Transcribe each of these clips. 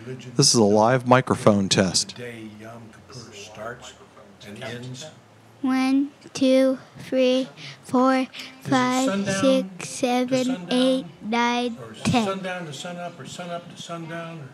This is a live microphone test. The day Yom Kippur starts and ends. 1, 2, 3, 4, 5, sundown 6, to 7, sundown? 8, 9, Or 10. sundown to sunup, or sunup to sundown? Or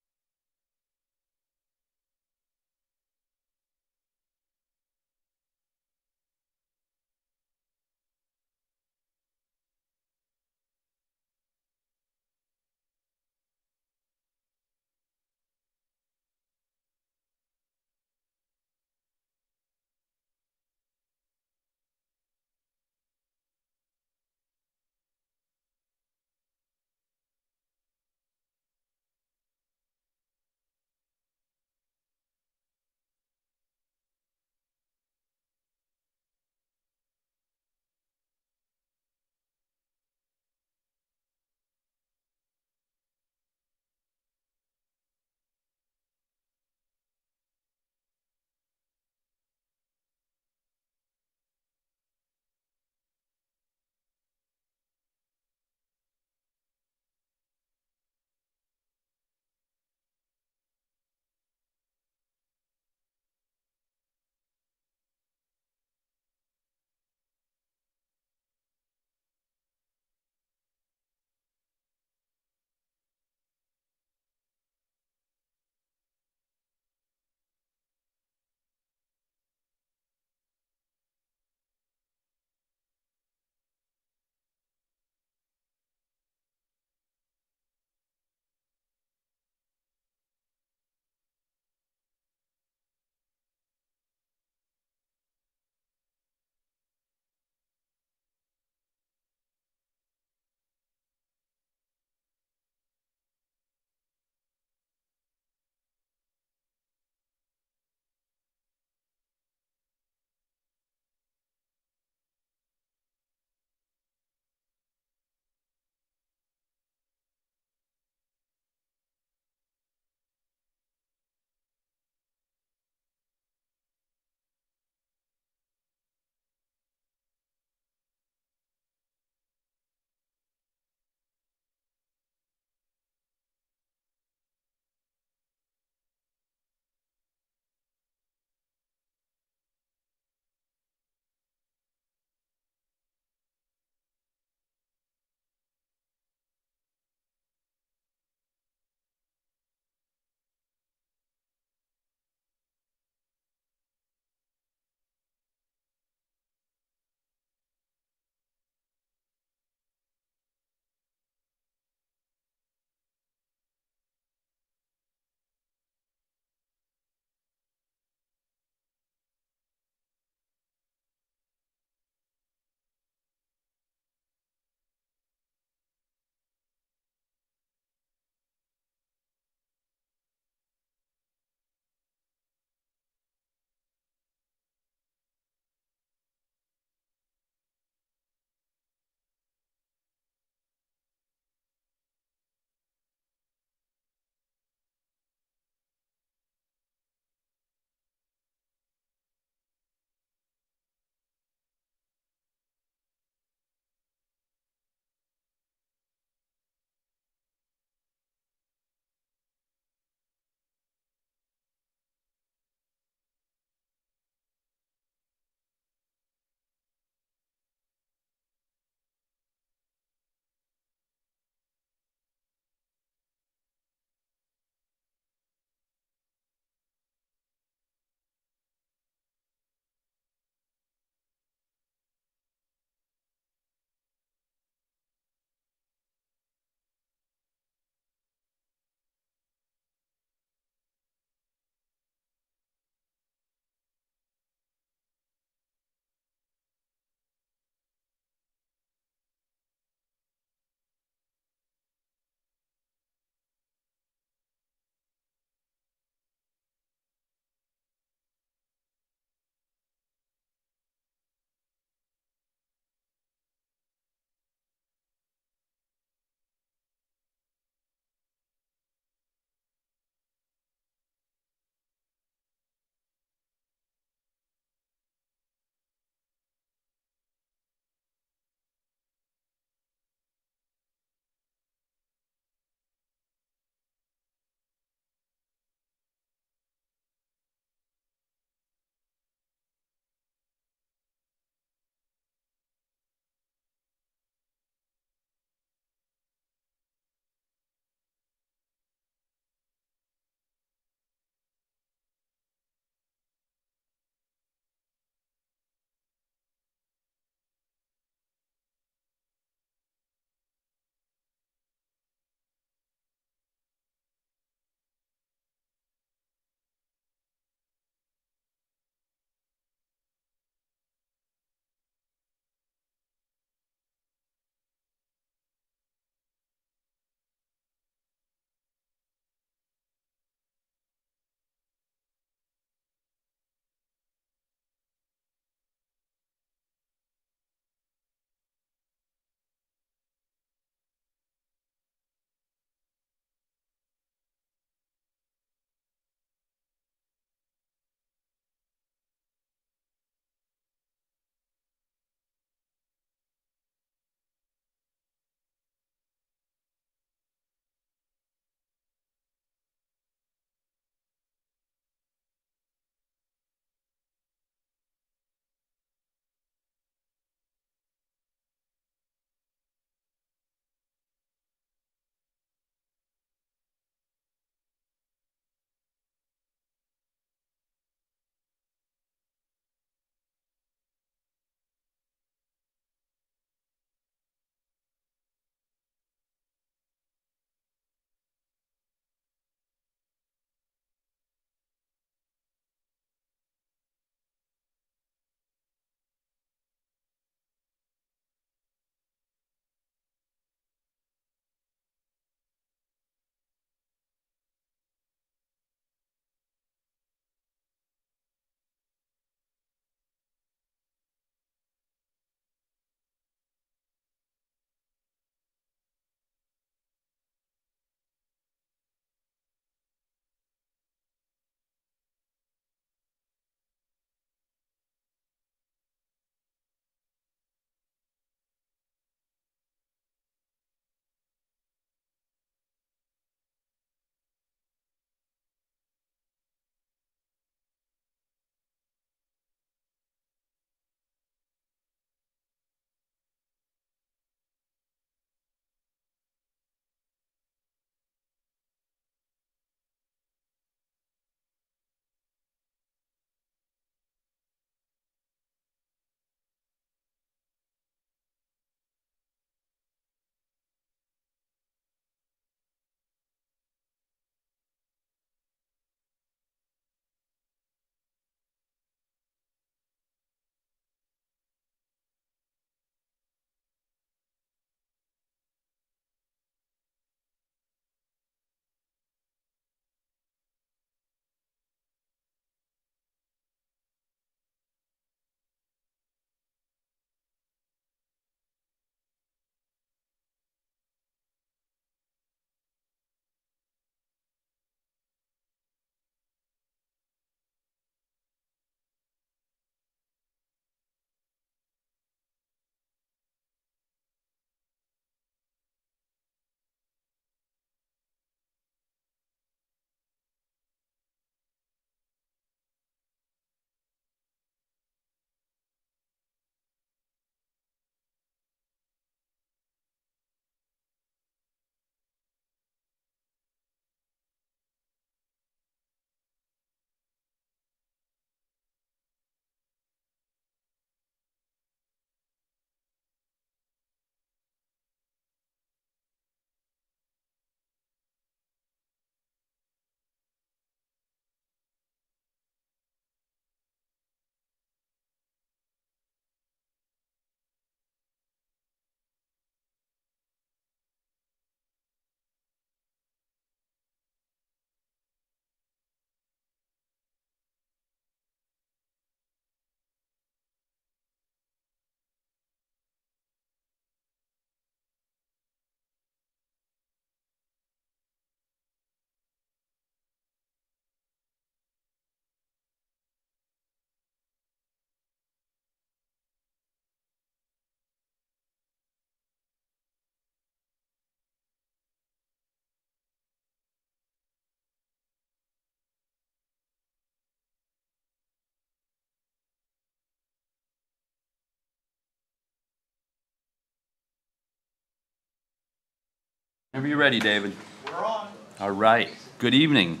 Whenever you're ready, David. We're on. All right. Good evening.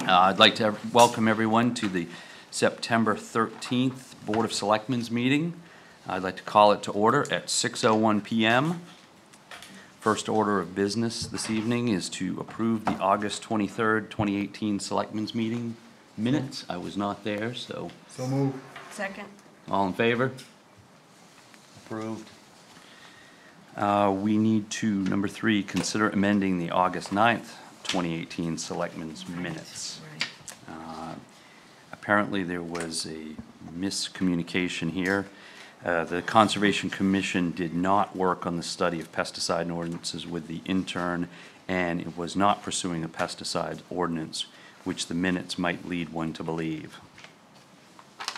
I'd like to welcome everyone to the September 13th Board of Selectmen's meeting. I'd like to call it to order at 6:01 p.m. First order of business this evening is to approve the August 23rd, 2018 Selectmen's meeting minutes. I was not there, so. So move. Second. All in favor? Approved. We need to, number 3, consider amending the August 9th, 2018 Selectmen's minutes. Apparently there was a miscommunication here. The Conservation Commission did not work on the study of pesticide ordinances with the intern, and it was not pursuing a pesticide ordinance, which the minutes might lead one to believe.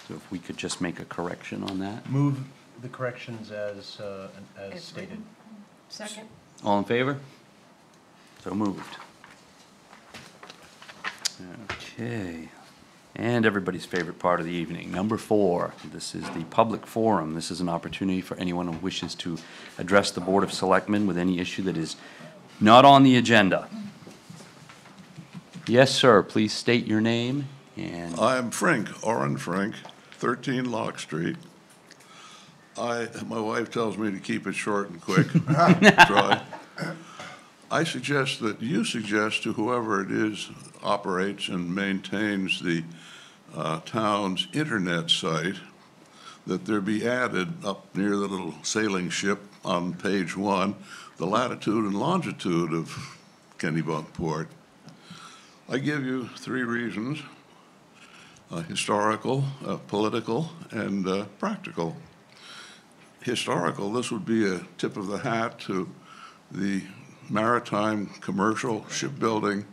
So if we could just make a correction on that. Move the corrections as stated. Written. Second. All in favor? So moved. Okay. And everybody's favorite part of the evening, number 4. This is the public forum. This is an opportunity for anyone who wishes to address the Board of Selectmen with any issue that is not on the agenda. Yes, sir. Please state your name and. I'm Frank, Orrin Frank, 13 Lock Street. My wife tells me to keep it short and quick. Try. I suggest that you suggest to whoever it is operates and maintains the town's internet site that there be added up near the little sailing ship on page 1, the latitude and longitude of Kennebunkport. I give you 3 reasons: historical, political, and practical. Historical, this would be a tip of the hat to the maritime commercial shipbuilding,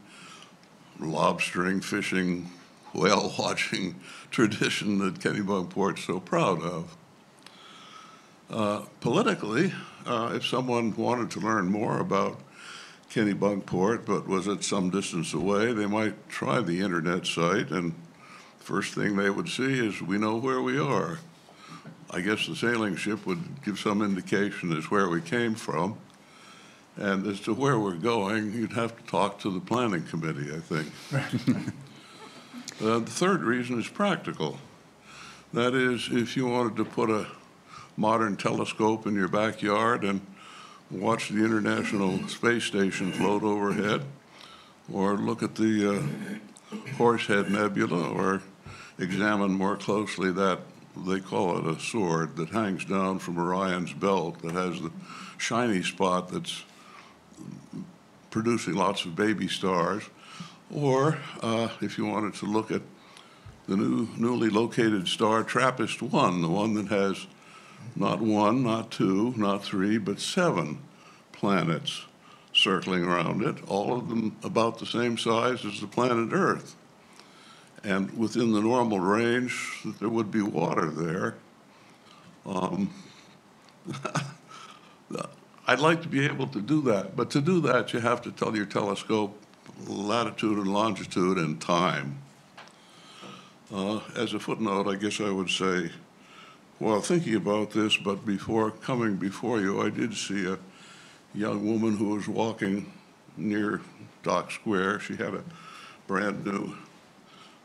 lobstering, fishing, whale watching tradition that Kennebunkport's so proud of. Politically, if someone wanted to learn more about Kennebunkport but was at some distance away, they might try the internet site, and first thing they would see is we know where we are. I guess the sailing ship would give some indication as where we came from. And as to where we're going, you'd have to talk to the planning committee, I think. The third reason is practical. That is, if you wanted to put a modern telescope in your backyard and watch the International Space Station float overhead, or look at the Horsehead Nebula, or examine more closely that, they call it a sword, that hangs down from Orion's belt, that has the shiny spot that's producing lots of baby stars. Or if you wanted to look at the newly located star TRAPPIST-1, the one that has not 1, not 2, not 3, but 7 planets circling around it, all of them about the same size as the planet Earth. And within the normal range, there would be water there. I'd like to be able to do that, but to do that, you have to tell your telescope latitude and longitude and time. As a footnote, I guess I would say, while thinking about this, but before coming before you, I did see a young woman who was walking near Dock Square. She had a brand new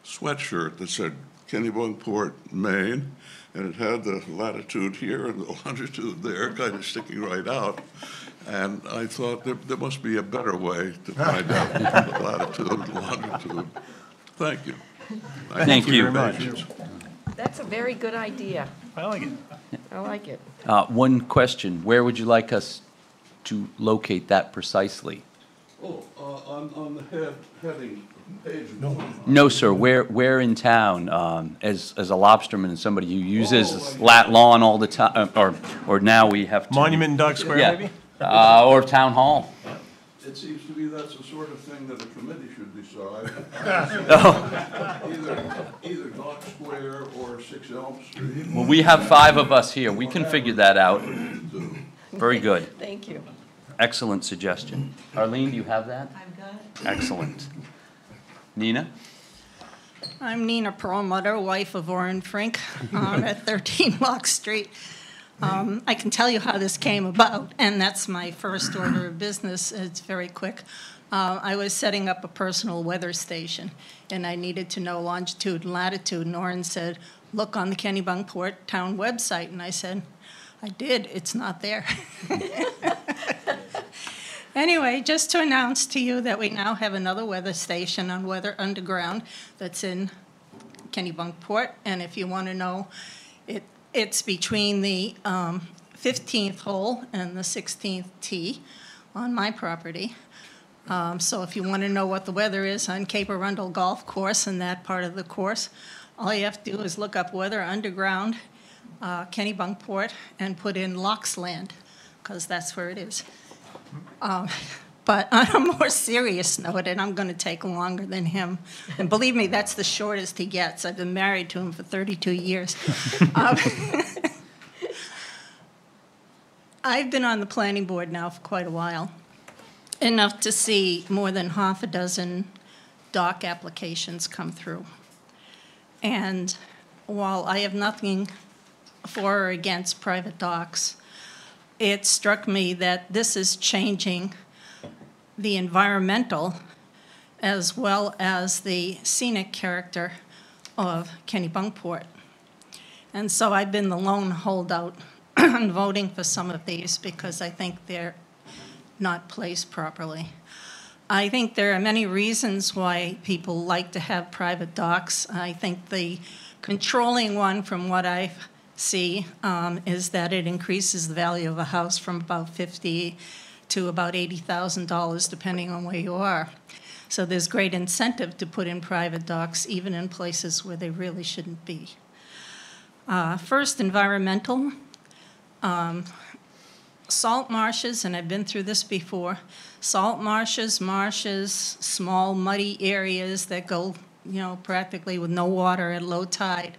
sweatshirt that said Kennebunkport, Maine, and it had the latitude here and the longitude there, kind of sticking right out. And I thought there must be a better way to find out the latitude and longitude. Thank you. Thank you very much. That's a very good idea. I like it. I like it. One question, where would you like us to locate that precisely? Oh, on the heading, page 1. No, sir, where in town, as a lobsterman and somebody who uses lat lawn all the time, or now we have to. Monument in Dock Square, Yeah. maybe? Or town hall. It seems to me that's the sort of thing that a committee should decide. Either Dock Square or 6 Elm Street. Well, we have 5 of us here, we can figure that out. Very good, Thank you. excellent suggestion. Arlene, do you have that? I've got it. Excellent. Nina? I'm Nina Perlmutter, wife of Orrin Frink, at 13 Lock Street. I can tell you how this came about, and that's my first order of business. It's very quick. I was setting up a personal weather station, and I needed to know longitude and latitude. And Lauren said, look on the Kennebunkport town website. And I said, I did. It's not there. Anyway, just to announce to you that we now have another weather station on Weather Underground that's in Kennebunkport. And if you want to know, it's between the 15th hole and the 16th tee on my property. So if you want to know what the weather is on Cape Arundel Golf Course and that part of the course, all you have to do is look up Weather Underground, Kennebunkport, and put in Loxland, because that's where it is. But on a more serious note, and I'm going to take longer than him, and believe me, that's the shortest he gets. I've been married to him for 32 years. I've been on the planning board now for quite a while, enough to see more than half a dozen dock applications come through. And while I have nothing for or against private docks, it struck me that this is changing the environmental as well as the scenic character of Kennebunkport. And so I've been the lone holdout on voting for some of these because I think they're not placed properly. I think there are many reasons why people like to have private docks. I think the controlling one from what I see is that it increases the value of a house from about $50,000 to about $80,000 depending on where you are. So there's great incentive to put in private docks even in places where they really shouldn't be. First, environmental. Salt marshes, and I've been through this before, salt marshes, small muddy areas that go, practically with no water at low tide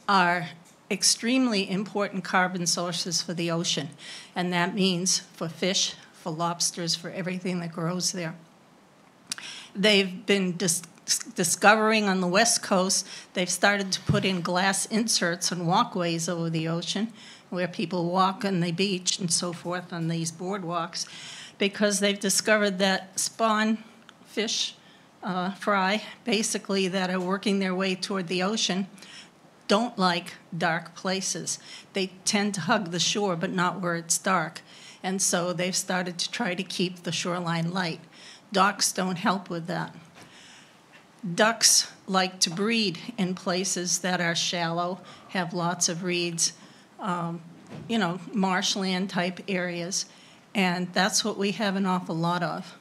are extremely important carbon sources for the ocean. And that means for fish, for lobsters, for everything that grows there. They've been discovering on the West Coast, they've started to put in glass inserts and walkways over the ocean where people walk on the beach and so forth on these boardwalks, because they've discovered that spawn fish, fry, basically that are working their way toward the ocean, don't like dark places. They tend to hug the shore, but not where it's dark. And so they've started to try to keep the shoreline light. Docks don't help with that. Ducks like to breed in places that are shallow, have lots of reeds, marshland type areas. And that's what we have an awful lot of.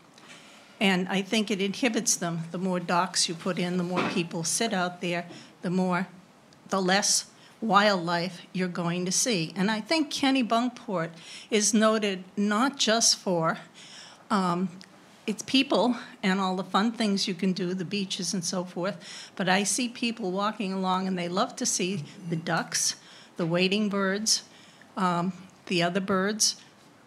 And I think it inhibits them. The more docks you put in, the more people sit out there, the less wildlife you're going to see. And I think Kennebunkport is noted not just for its people and all the fun things you can do, the beaches and so forth, but I see people walking along and they love to see the ducks, the wading birds, the other birds,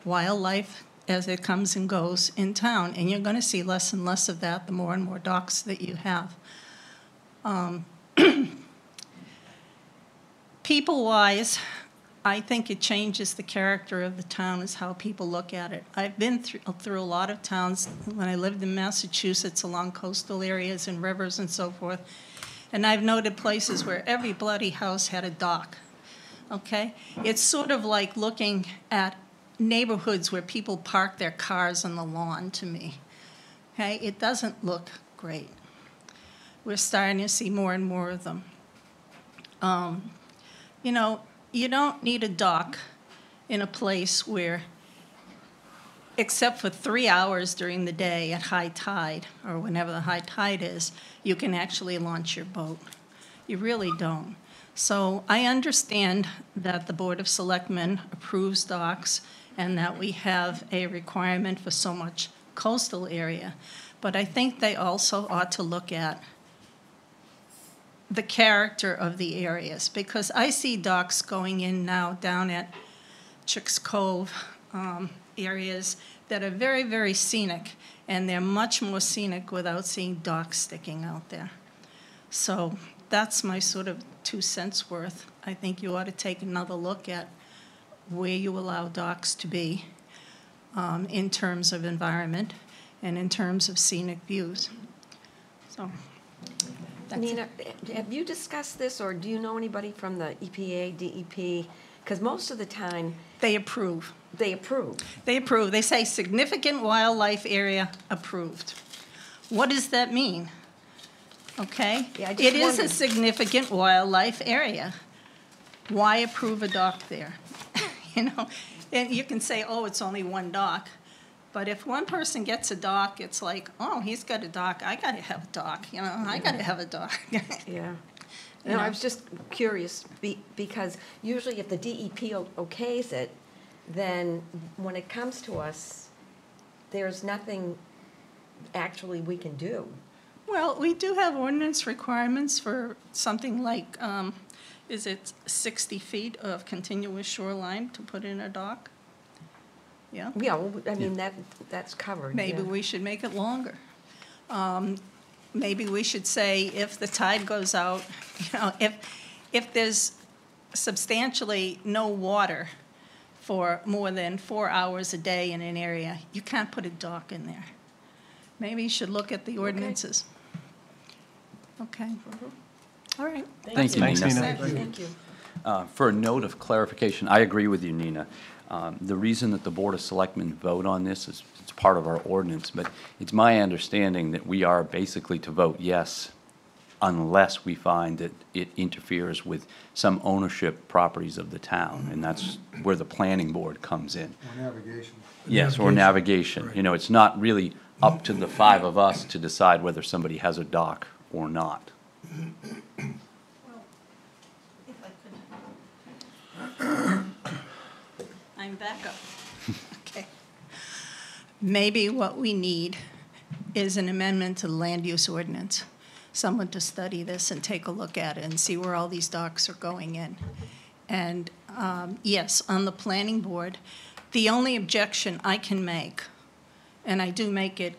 wildlife as it comes and goes in town. And you're going to see less and less of that the more and more docks that you have. People-wise, I think it changes the character of the town is how people look at it. I've been through a lot of towns when I lived in Massachusetts along coastal areas and rivers and so forth, and I've noted places where every bloody house had a dock, okay? It's sort of like looking at neighborhoods where people park their cars on the lawn to me, okay? It doesn't look great. We're starting to see more and more of them. You don't need a dock in a place where, except for 3 hours during the day at high tide, or whenever the high tide is, you can actually launch your boat. You really don't. So I understand that the Board of Selectmen approves docks and that we have a requirement for so much coastal area, but I think they also ought to look at the character of the areas, because I see docks going in now down at Chicks Cove areas that are very, very scenic, and they're much more scenic without seeing docks sticking out there. So that's my sort of 2 cents worth. I think you ought to take another look at where you allow docks to be in terms of environment and in terms of scenic views. So, that's it. Nina, have you discussed this, or do you know anybody from the EPA, DEP? Because most of the time, They approve. they approve. They approve. They say significant wildlife area approved. What does that mean? Okay? Yeah, I just It is a wondered. significant wildlife area. Why approve a dock there? You know, and you can say, oh, it's only one dock. But if one person gets a dock, it's like, oh, he's got a dock, I gotta have a dock, you know, I gotta have a dock. Yeah. You No, know. I was just curious, because usually if the DEP okays it, then when it comes to us, there's nothing actually we can do. Well, we do have ordinance requirements for something like, is it 60 feet of continuous shoreline to put in a dock? Yeah, Yeah, well, I mean, that's covered. maybe yeah. we should make it longer. Maybe we should say if the tide goes out, you know, if there's substantially no water for more than 4 hours a day in an area, you can't put a dock in there. Maybe you should look at the ordinances. Okay. All right. Thank you, Thanks, Nina. Nina. Thank you. For a note of clarification, I agree with you, Nina. The reason that the Board of Selectmen vote on this is it's part of our ordinance, but it's my understanding that we are basically to vote yes unless we find that it interferes with some ownership properties of the town, and that's where the planning board comes in. Or navigation. Yes, or navigation. You know, it's not really up to the five of us to decide whether somebody has a dock or not. Well, if I could. I'm back up. Okay. Maybe what we need is an amendment to the land use ordinance. Someone to study this and take a look at it and see where all these docks are going in. And yes, on the planning board, the only objection I can make, and I do make it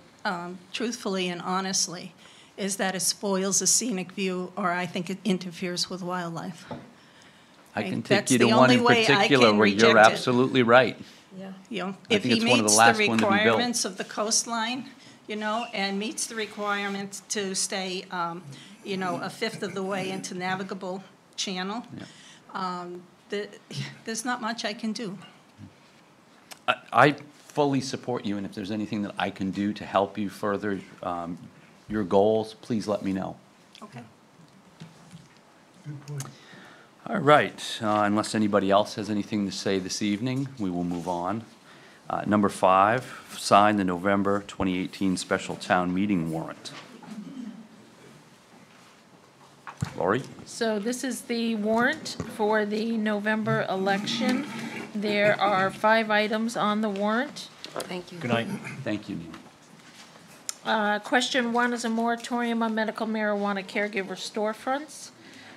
truthfully and honestly, is that it spoils a scenic view, or I think it interferes with wildlife. I Okay, can take that's you to the one in only way I particular can where you're reject it. absolutely right. Yeah. You know, I if think he it's one of the meets the last one to be built. requirements of the coastline, you know, and meets the requirements to stay, you know, a fifth of the way into navigable channel, there's not much I can do. I fully support you, and if there's anything that I can do to help you further your goals, please let me know. Okay. Good point. All right, unless anybody else has anything to say this evening, we will move on. Number 5, sign the November 2018 special town meeting warrant. Lori? So this is the warrant for the November election. There are 5 items on the warrant. Thank you. Good night. Thank you, Nina. Question 1 is a moratorium on medical marijuana caregiver storefronts.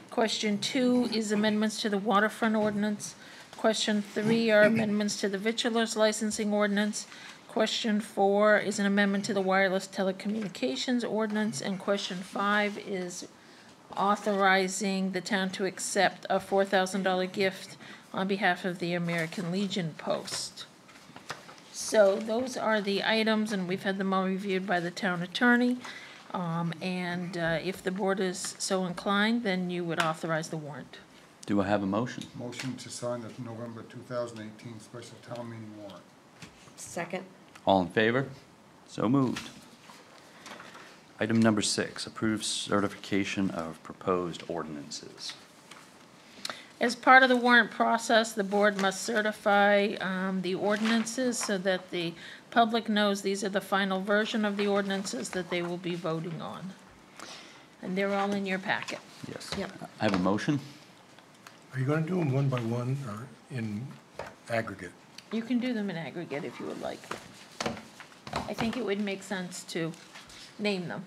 Question 2 is amendments to the waterfront ordinance. Question 3 are amendments to the victualers licensing ordinance. Question 4 is an amendment to the wireless telecommunications ordinance. And question 5 is authorizing the town to accept a $4,000 gift on behalf of the American Legion Post. So those are the items, and we've had them all reviewed by the town attorney. If the board is so inclined, then you would authorize the warrant. Do I have a motion? Motion to sign the November 2018 special town meeting warrant. Second. All in favor? So moved. Item number 6, approve certification of proposed ordinances. As part of the warrant process, the board must certify the ordinances so that the public knows these are the final version of the ordinances that they will be voting on. And they're all in your packet. Yes. Yep. I have a motion. Are you gonna do them one by one or in aggregate? You can do them in aggregate if you would like. I think it would make sense to name them.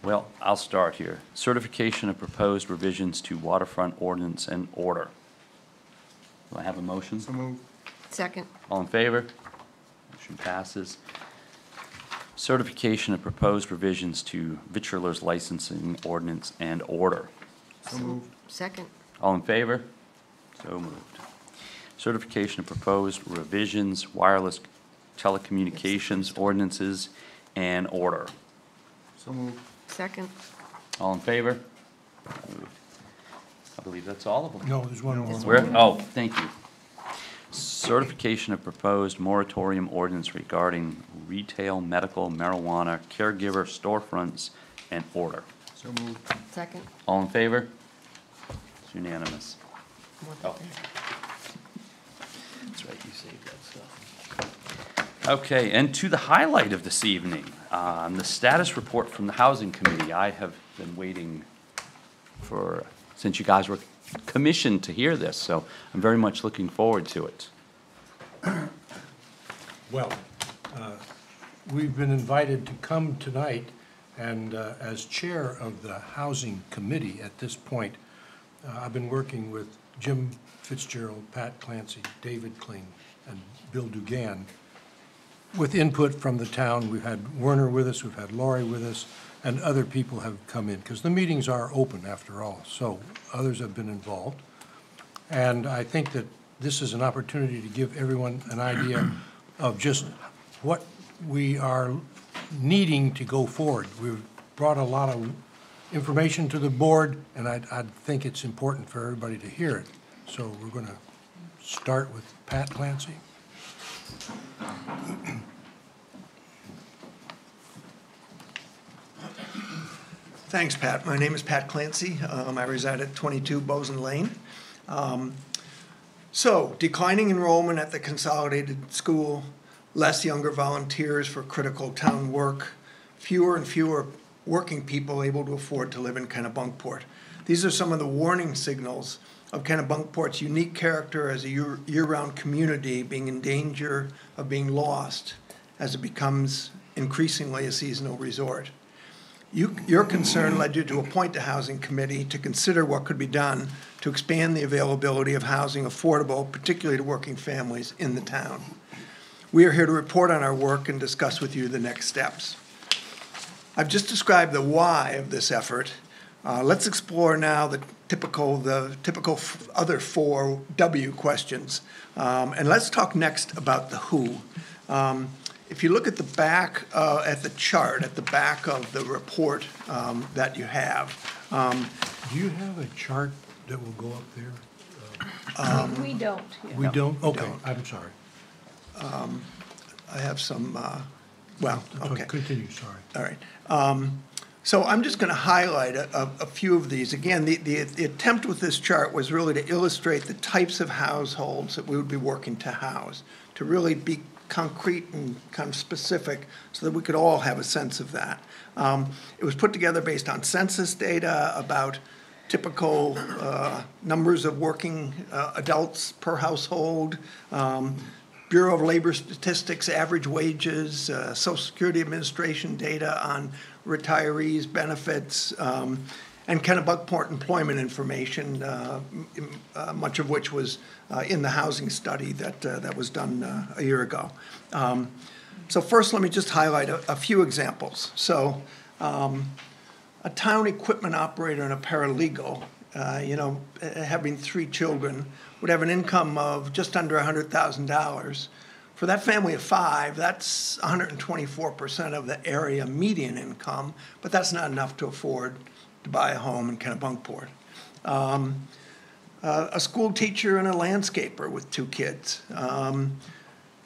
Well, I'll start here. Certification of proposed revisions to waterfront ordinance and order. Do I have a motion? So moved. Second. All in favor? Motion passes. Certification of proposed revisions to victualers licensing ordinance and order. So moved. Second. All in favor? So moved. certification of proposed revisions, wireless telecommunications ordinances, and order. So moved. Second. All in favor? I believe that's all of them. No, there's one more. Where, oh, thank you. Certification of proposed moratorium ordinance regarding retail medical marijuana caregiver storefronts and order. So moved. Second. All in favor? It's unanimous. Oh. That's right, you saved that stuff. Okay, and to the highlight of this evening, the status report from the Housing Committee. I have been waiting for, since you guys were commissioned to hear this, so I'm very much looking forward to it. Well, we've been invited to come tonight, and as chair of the Housing Committee at this point, I've been working with Jim Fitzgerald, Pat Clancy, David Kling, and Bill Dugan with input from the town. We've had Werner with us, we've had Laurie with us, and other people have come in, because the meetings are open after all, so others have been involved. And I think that this is an opportunity to give everyone an idea of just what we are needing to go forward. We've brought a lot of information to the board, and I think it's important for everybody to hear it. So we're going to start with Pat Clancy. Thanks, Pat. My name is Pat Clancy. I reside at 22 Boson Lane. So, declining enrollment at the consolidated school, less younger volunteers for critical town work, fewer and fewer working people able to afford to live in Kennebunkport. These are some of the warning signals of Kennebunkport's unique character as a year-round community being in danger of being lost as it becomes increasingly a seasonal resort. Your concern led you to appoint a housing committee to consider what could be done to expand the availability of housing affordable, particularly to working families in the town. We are here to report on our work and discuss with you the next steps. I've just described the why of this effort. Let's explore now the typical other 4 W questions. And let's talk next about the who. If you look at the back, at the chart, at the back of the report that you have. Do you have a chart that will go up there? We don't. Yeah. We don't? Okay, don't. I'm sorry. I have some, well, okay. Continue, sorry. All right. So I'm just going to highlight a few of these. Again, the attempt with this chart was really to illustrate the types of households that we would be working to house, to really be concrete and kind of specific so that we could all have a sense of that. It was put together based on census data about typical numbers of working adults per household, Bureau of Labor Statistics average wages, Social Security Administration data on retirees' benefits, and Kennebunkport employment information, much of which was in the housing study that was done a year ago. So first, let me just highlight a few examples. So a town equipment operator and a paralegal, having 3 children, would have an income of just under $100,000. For that family of 5, that's 124% of the area median income, but that's not enough to afford to buy a home in Kennebunkport. A school teacher and a landscaper with 2 kids.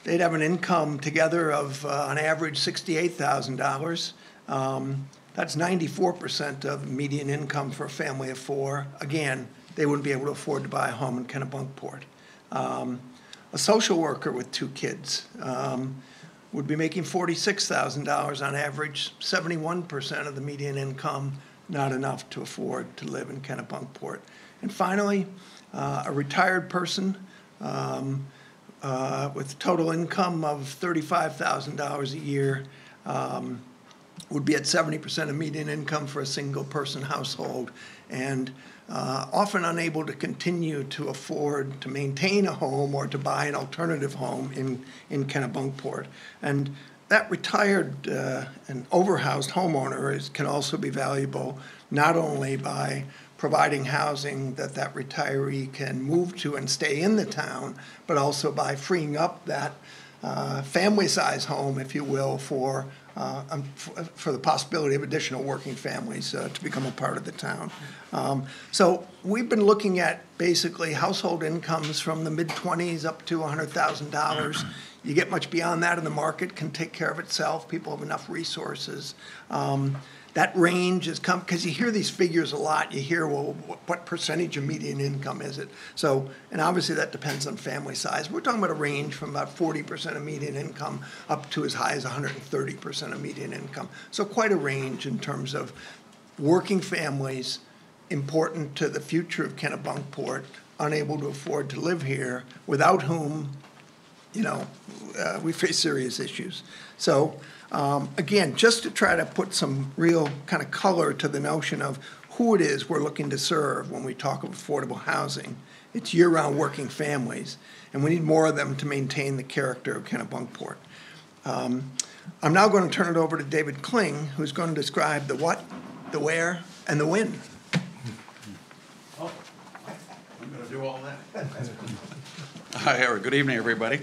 They'd have an income together of, on average, $68,000. That's 94% of median income for a family of 4. Again, they wouldn't be able to afford to buy a home in Kennebunkport. A social worker with 2 kids would be making $46,000 on average, 71% of the median income, not enough to afford to live in Kennebunkport. And finally, a retired person with total income of $35,000 a year would be at 70% of median income for a single-person household, and often unable to continue to afford to maintain a home or to buy an alternative home in Kennebunkport. And that retired and overhoused homeowner can also be valuable not only by providing housing that that retiree can move to and stay in the town, but also by freeing up that family-size home, if you will, for the possibility of additional working families to become a part of the town. So we've been looking at basically household incomes from the mid-20s up to $100,000. You get much beyond that and the market can take care of itself. People have enough resources. That range has come, because you hear these figures a lot. You hear, well, what percentage of median income is it? So, and obviously that depends on family size. We're talking about a range from about 40% of median income up to as high as 130% of median income. So quite a range in terms of working families, important to the future of Kennebunkport, unable to afford to live here, without whom, you know, we face serious issues. So, again, just to try to put some real kind of color to the notion of who it is we're looking to serve when we talk of affordable housing. It's year-round working families, and we need more of them to maintain the character of Kennebunkport. I'm now going to turn it over to David Kling, who's going to describe the what, the where, and the when. Oh, I'm going to do all that. Hi, good evening, everybody.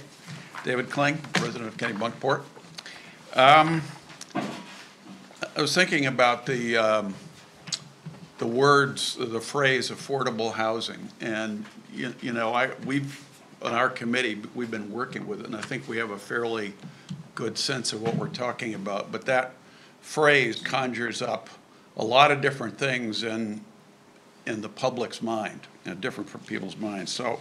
David Kling, resident of Kennebunkport. I was thinking about the words, the phrase affordable housing, and you know, we've on our committee we've been working with it, and I think we have a fairly good sense of what we're talking about. But that phrase conjures up a lot of different things in the public's mind, different from people's minds. So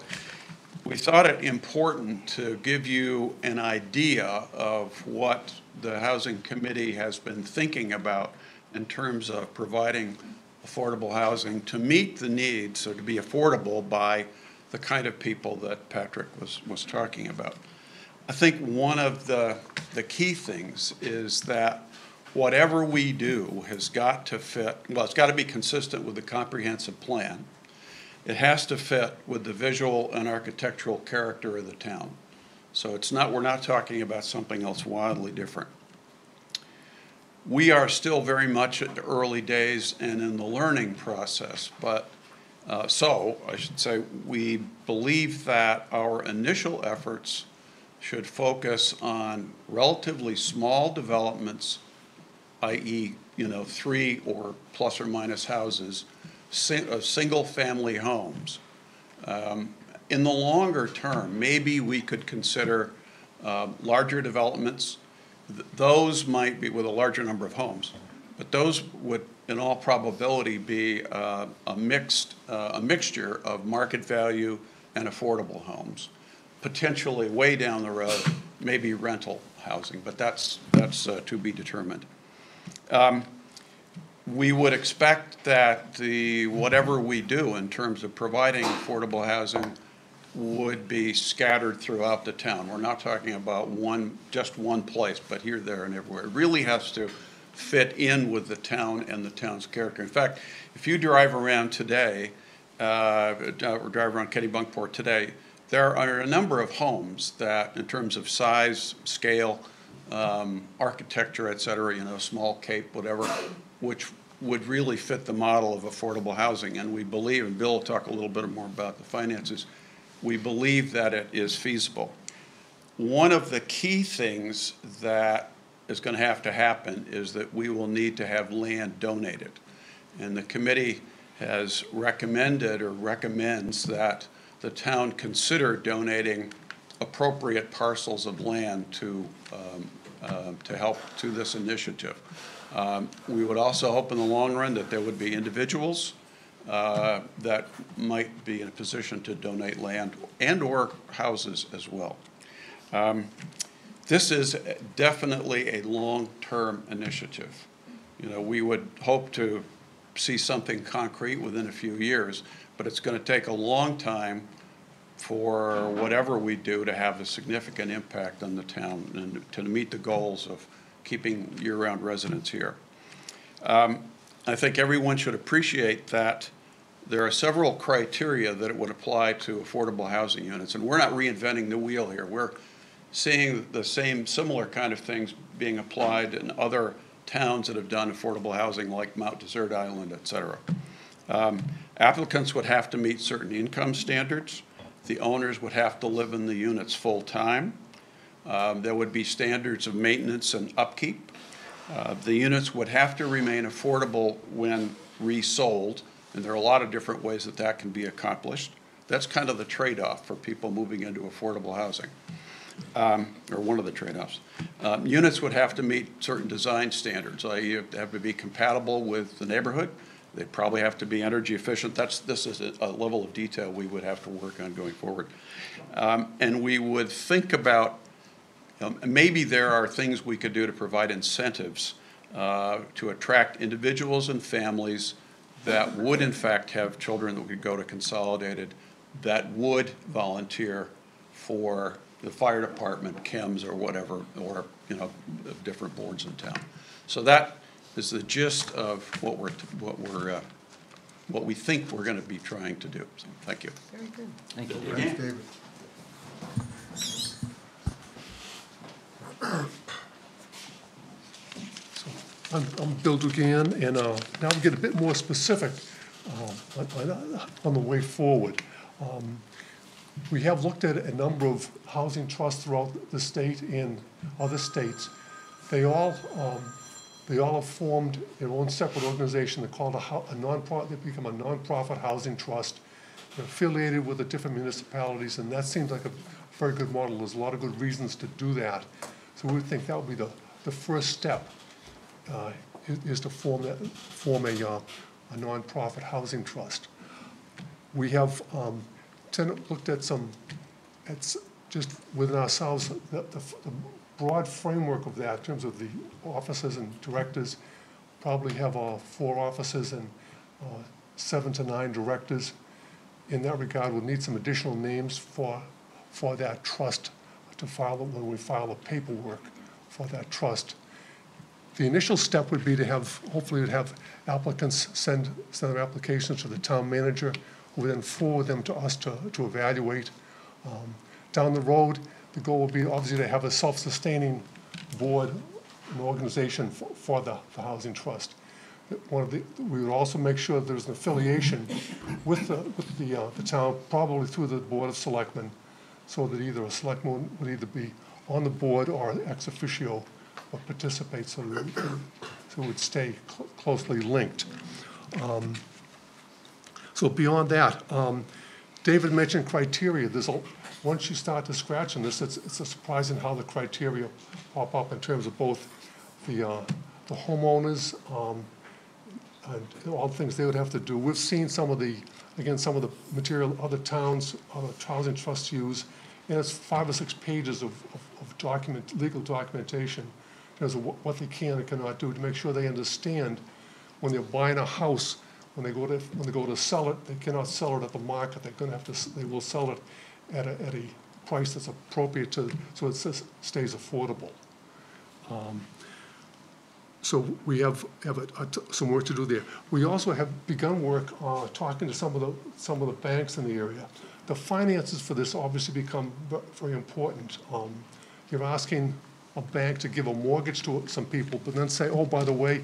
we thought it important to give you an idea of what the Housing Committee has been thinking about in terms of providing affordable housing to meet the needs, or to be affordable by the kind of people that Patrick was talking about. I think one of the key things is that whatever we do has got to fit, well, it's got to be consistent with the comprehensive plan. It has to fit with the visual and architectural character of the town. So it's not, we're not talking about something else wildly different. We are still very much at the early days and in the learning process, but so I should say we believe that our initial efforts should focus on relatively small developments, i.e., you know, 3 or plus or minus houses, single family homes. In the longer term, maybe we could consider larger developments. Those might be with a larger number of homes, but those would in all probability be a mixture of market value and affordable homes, potentially way down the road, maybe rental housing, but that's to be determined. We would expect that whatever we do in terms of providing affordable housing would be scattered throughout the town. We're not talking about just one place, but here, there, and everywhere. It really has to fit in with the town and the town's character. In fact, if you drive around today, or drive around Kennebunkport today, there are a number of homes that, in terms of size, scale, architecture, et cetera, you know, small cape, whatever, which would really fit the model of affordable housing. And we believe, and Bill will talk a little bit more about the finances, we believe that it is feasible. One of the key things that is going to have to happen is that we will need to have land donated. And the committee has recommended or recommends that the town consider donating appropriate parcels of land to help to this initiative. We would also hope in the long run that there would be individuals that might be in a position to donate land and or houses as well. This is definitely a long-term initiative. You know, we would hope to see something concrete within a few years, but it's going to take a long time for whatever we do to have a significant impact on the town and to meet the goals of keeping year-round residents here. I think everyone should appreciate that there are several criteria that it would apply to affordable housing units, and we're not reinventing the wheel here. We're seeing the similar kind of things being applied in other towns that have done affordable housing, like Mount Desert Island, et cetera. Applicants would have to meet certain income standards. The owners would have to live in the units full-time. There would be standards of maintenance and upkeep. The units would have to remain affordable when resold, and there are a lot of different ways that that can be accomplished. That's kind of the trade-off for people moving into affordable housing, or one of the trade-offs. Units would have to meet certain design standards. You have to be compatible with the neighborhood. They probably have to be energy efficient. This is a level of detail we would have to work on going forward. And we would think about, maybe there are things we could do to provide incentives to attract individuals and families that would in fact have children that would go to consolidated, that would volunteer for the fire department, chems, or whatever, or different boards in town. So that is the gist of what we think we're going to be trying to do. So thank you. Very good. Thank you. Thanks, David. I'm Bill Dugan, and now we get a bit more specific on the way forward. We have looked at a number of housing trusts throughout the state and other states. They all have formed their own separate organization. They're called a nonprofit. They become a nonprofit housing trust. They're affiliated with the different municipalities, and that seems like a very good model. There's a lot of good reasons to do that. So we would think that would be the first step. Is to form a nonprofit housing trust. We have looked at just within ourselves the broad framework of that in terms of the officers and directors. Probably have 4 officers and 7 to 9 directors. In that regard, we'll need some additional names for that trust to file when we file the paperwork for that trust. The initial step would be to hopefully have applicants send their applications to the town manager, who would then forward them to us to evaluate. Down the road, the goal would be obviously to have a self-sustaining board, an organization for the housing trust. We would also make sure there's an affiliation with the town, probably through the Board of Selectmen, so that either a selectman would either be on the board or ex officio or participate, so it would stay closely linked. So beyond that, David mentioned criteria. Once you start to scratch on this, it's surprising how the criteria pop up in terms of both the homeowners and all the things they would have to do. We've seen some of the material other towns, other housing trusts use, and it's 5 or 6 pages of legal documentation in terms of what they can and cannot do to make sure they understand when they're buying a house. When they go to sell it, they cannot sell it at the market. They will sell it at a price that's appropriate so it stays affordable. So we have some work to do there. We also have begun work talking to some of the banks in the area. The finances for this obviously become very important. You're asking a bank to give a mortgage to some people, but then say, oh, by the way,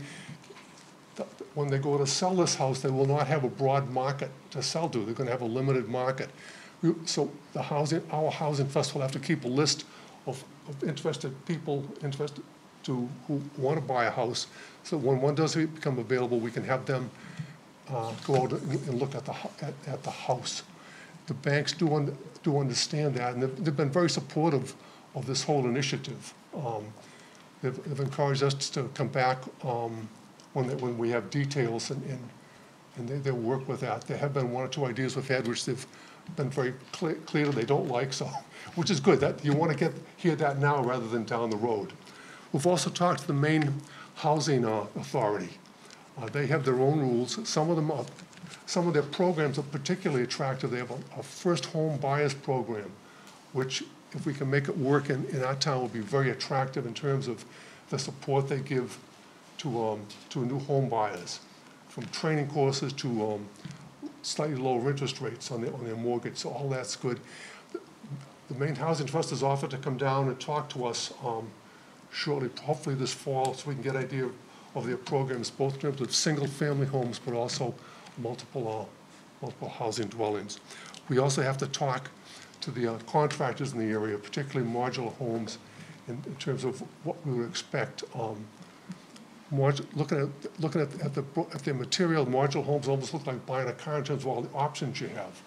when they go to sell this house, they will not have a broad market to sell to. They're going to have a limited market. So our housing trust will have to keep a list of interested people who want to buy a house. So when one does become available, we can have them go out and look at the house. The banks do understand that, and they've been very supportive of this whole initiative. They've encouraged us to come back when we have details, and they'll work with that. There have been 1 or 2 ideas we've had which they've been very clear they don't like, so which is good. That you want to hear that now rather than down the road. We've also talked to the Maine Housing Authority. They have their own rules. Some of their programs are particularly attractive. They have a first home buyers program, which, if we can make it work in our town, will be very attractive in terms of the support they give to new home buyers, from training courses to slightly lower interest rates on their mortgage. So all that's good. The Maine Housing Trust has offered to come down and talk to us shortly, hopefully this fall, so we can get an idea of their programs, both in terms of single-family homes, but also multiple multiple housing dwellings. We also have to talk to the contractors in the area, particularly modular homes, in terms of what we would expect. Looking at the material, modular homes almost look like buying a car in terms of all the options you have.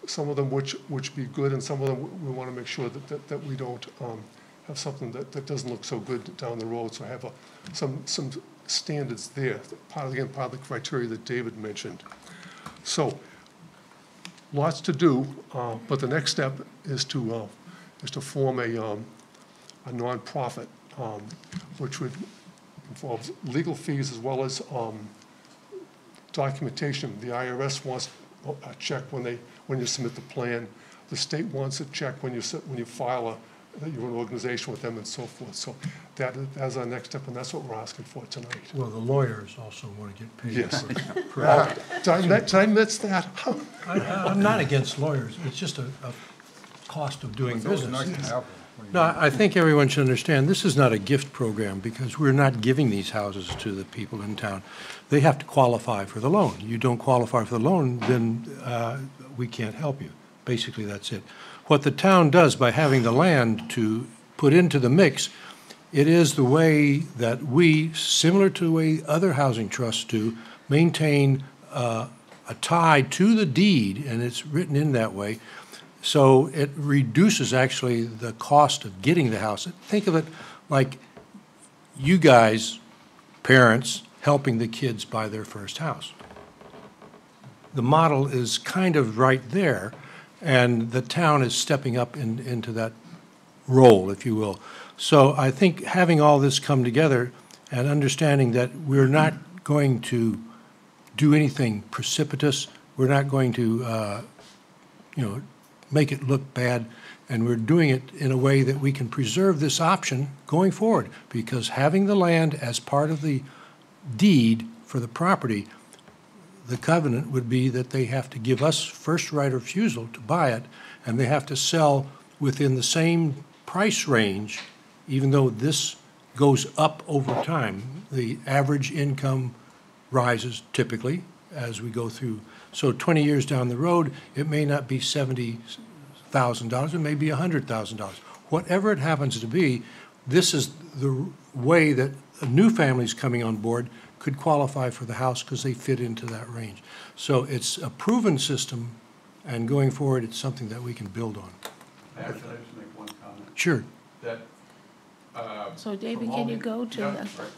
Some of them which be good, and some of them we want to make sure that we don't have something that doesn't look so good down the road. So I have some standards there, part of the criteria that David mentioned. So lots to do, but the next step is to form a nonprofit, which would involve legal fees as well as documentation. The IRS wants a check when you submit the plan. The state wants a check when you file that you're an organization with them and so forth. So that's our next step, and that's what we're asking for tonight. Well, the lawyers also want to get paid. Yes. for Did I miss that? I'm not against lawyers. It's just a cost of doing Those are business. nice to have. No, I think everyone should understand, this is not a gift program, because we're not giving these houses to the people in town. They have to qualify for the loan. You don't qualify for the loan, then we can't help you. Basically, that's it. What the town does by having the land to put into the mix, it is the way that we, similar to the way other housing trusts do, maintain a tie to the deed, and it's written in that way. So it reduces actually the cost of getting the house. Think of it like you guys, parents, helping the kids buy their first house. The model is kind of right there, and the town is stepping up into that role, if you will. So I think having all this come together and understanding that we're not going to do anything precipitous, we're not going to, make it look bad, and we're doing it in a way that we can preserve this option going forward, because having the land as part of the deed for the property, the covenant would be that they have to give us first right of refusal to buy it, and they have to sell within the same price range, even though this goes up over time. The average income rises typically as we go through. So 20 years down the road, it may not be $70,000, it may be $100,000. Whatever it happens to be, this is the way that new families coming on board could qualify for the house because they fit into that range. So it's a proven system, and going forward, it's something that we can build on. Can I just make one comment? Sure. That, So David, from all can you the- go to Yeah, the? right.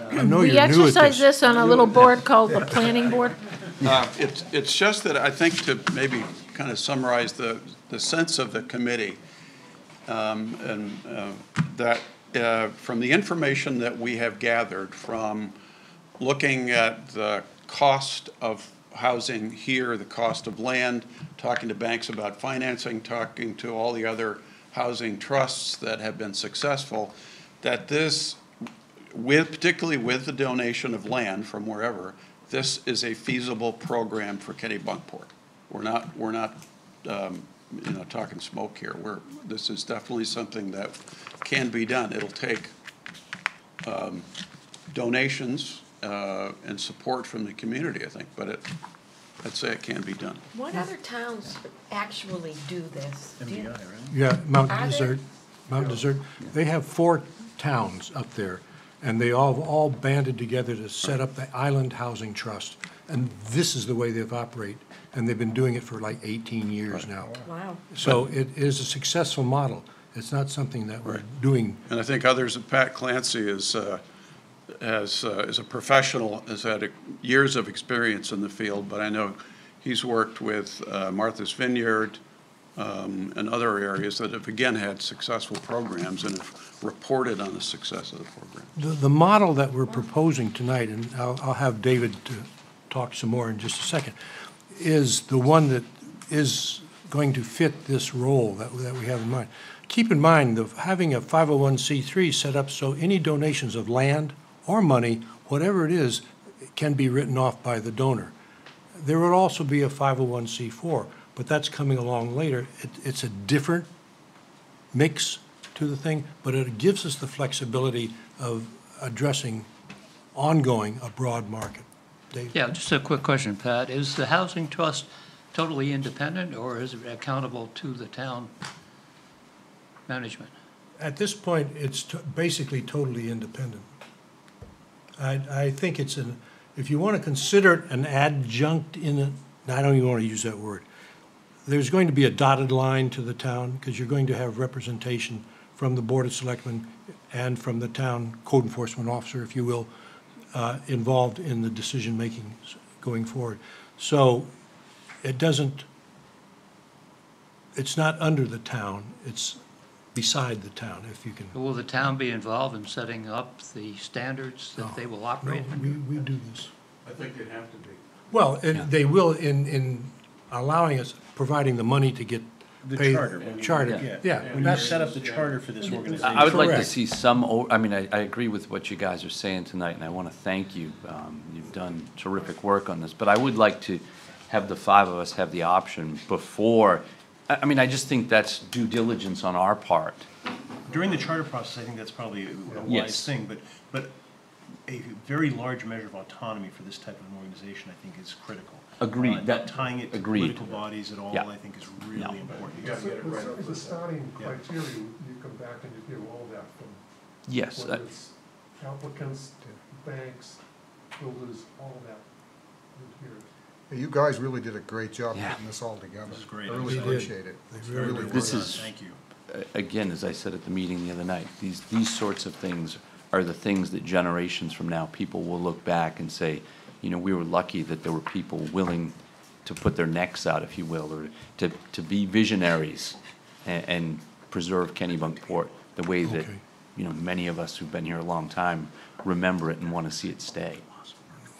I know We you're new at exercise this. this on a little board called the planning board. It's just that I think to maybe kind of summarize the sense of the committee, that from the information that we have gathered from looking at the cost of housing here, the cost of land, talking to banks about financing, talking to all the other housing trusts that have been successful, that this, particularly with the donation of land from wherever, this is a feasible program for Kennebunkport. We're not talking smoke here. This is definitely something that can be done. It'll take donations and support from the community, I think, but I'd say it can be done. What other towns actually do this? Do you- Yeah, Mount Are there- Desert. Mount Desert. They have 4 towns up there, and they all banded together to set up the Island Housing Trust. And this is the way they've operated, and they've been doing it for like 18 years now. Wow. So it is a successful model. It's not something that we're doing. And I think others, Pat Clancy is a professional, has had years of experience in the field, but I know he's worked with Martha's Vineyard and other areas that have, again, had successful programs and have reported on the success of the program. The model that we're proposing tonight, and I'll have David to talk some more in just a second, is the one that is going to fit this role that we have in mind. Keep in mind, having a 501c3 set up so any donations of land or money, whatever it is, can be written off by the donor. There would also be a 501c4, but that's coming along later. It's a different mix to the thing, but it gives us the flexibility of addressing ongoing a broad market. Dave? Yeah, just a quick question, Pat. Is the housing trust totally independent, or is it accountable to the town management? At this point, it's basically totally independent. I think it's if you want to consider it an adjunct in it, I don't even want to use that word. There's going to be a dotted line to the town, because you're going to have representation from the Board of Selectmen and from the town code enforcement officer, if you will, involved in the decision-making going forward. So it's not under the town, it's beside the town, if you can. Will the town be involved in setting up the standards that they will operate No, in? we do this. I think they'd have to be. Well, they will in allowing us, providing the money to get The paid. charter. Charter, yeah. When you that's- set up the charter for this organization. I would like to Correct. see some, I mean, I agree with what you guys are saying tonight, and I want to thank you. You've done terrific work on this, but I would like to have the five of us have the option before, I mean, I just think that's due diligence on our part. During the charter process, I think that's probably a Yes. wise thing, but a very large measure of autonomy for this type of an organization, I think, is critical. Agreed. Not tying it to Agreed. political bodies at all, Yeah. I think, is really No. important. As a starting criteria, you come back and you hear all that from, Yes. whether it's applicants, banks, builders, all of that. You hear it. Hey, you guys really did a great job Yeah. putting this all together. This is great. I really They did. appreciate it. They It's really really did. This well is- done. Thank you. Again, as I said at the meeting the other night, these sorts of things are the things that generations from now, people will look back and say, you know, we were lucky that there were people willing to put their necks out, if you will, or to be visionaries and preserve Kennebunkport the way that, Okay. you know, many of us who've been here a long time remember it and want to see it stay.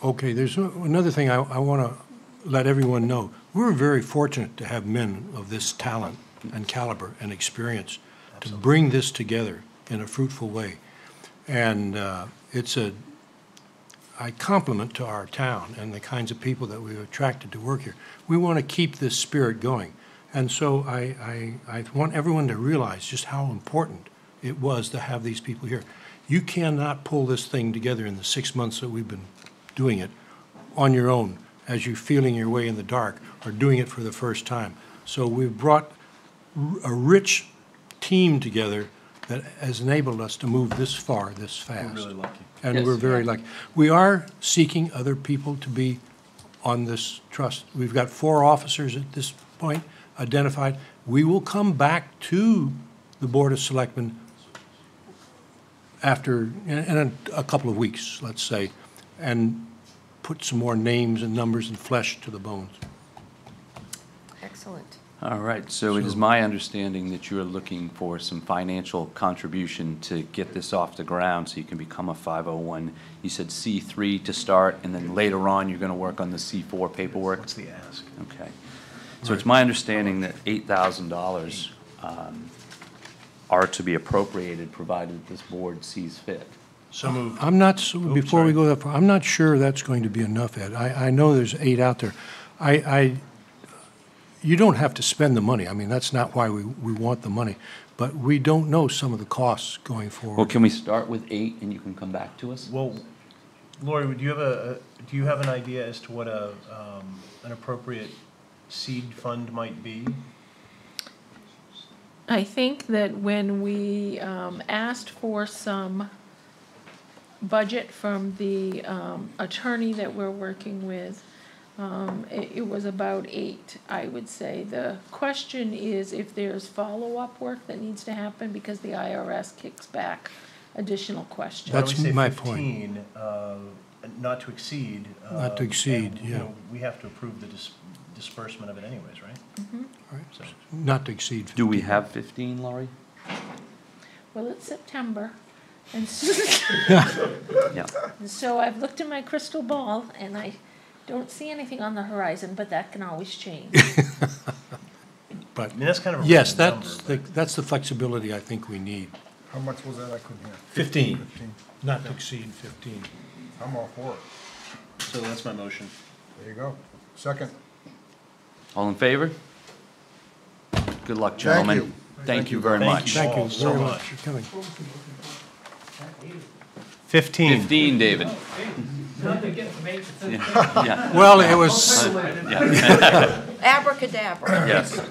Okay, there's another thing I want to let everyone know. We're very fortunate to have men of this talent and caliber and experience to bring this together in a fruitful way. And I compliment to our town and the kinds of people that we've attracted to work here. We want to keep this spirit going. And so I want everyone to realize just how important it was to have these people here. You cannot pull this thing together in the 6 months that we've been doing it on your own, as you're feeling your way in the dark or doing it for the first time. So we've brought a rich team together that has enabled us to move this far, this fast. We're really lucky. And Yes. we're very lucky. We are seeking other people to be on this trust. We've got 4 officers at this point identified. We will come back to the Board of Selectmen after, in a couple of weeks, let's say, and put some more names and numbers and flesh to the bones. Excellent. All right, so it is my understanding that you are looking for some financial contribution to get this off the ground so you can become a 501. You said C3 to start, and then later on, you're going to work on the C4 paperwork? What's the ask? Okay. So it's my understanding that $8,000 are to be appropriated, provided this board sees fit. So moved. I'm not, before we sorry. go that far, I'm not sure that's going to be enough, Ed. I know there's 8 out there. You don't have to spend the money. I mean, that's not why we want the money. But we don't know some of the costs going forward. Well, can we start with 8 and you can come back to us? Well, Lori, do you have an idea as to what an appropriate seed fund might be? I think that when we asked for some budget from the attorney that we're working with, it was about 8, I would say. The question is if there's follow-up work that needs to happen because the IRS kicks back additional questions. That's Why don't we say my 15, not to exceed. Not to exceed, and, you yeah. know, we have to approve the disbursement of it anyways, right? Right. So, Not to exceed 15. Do we have 15, Laurie? Well, it's September, and so, Yeah. and so I've looked in my crystal ball, and I don't see anything on the horizon, but that can always change. But, I mean, that's kind of a yes, random that's the flexibility I think we need. How much was that? I couldn't hear. 15. Not to exceed 15. I'm all for it. So that's my motion. There you go. Second. All in favor? Good luck, gentlemen. you. Thank you very Thank much. you. Thank you all so very much much. for coming. 15. 15, David. Yeah. Well, it was, Yeah. Abracadabra. Yes.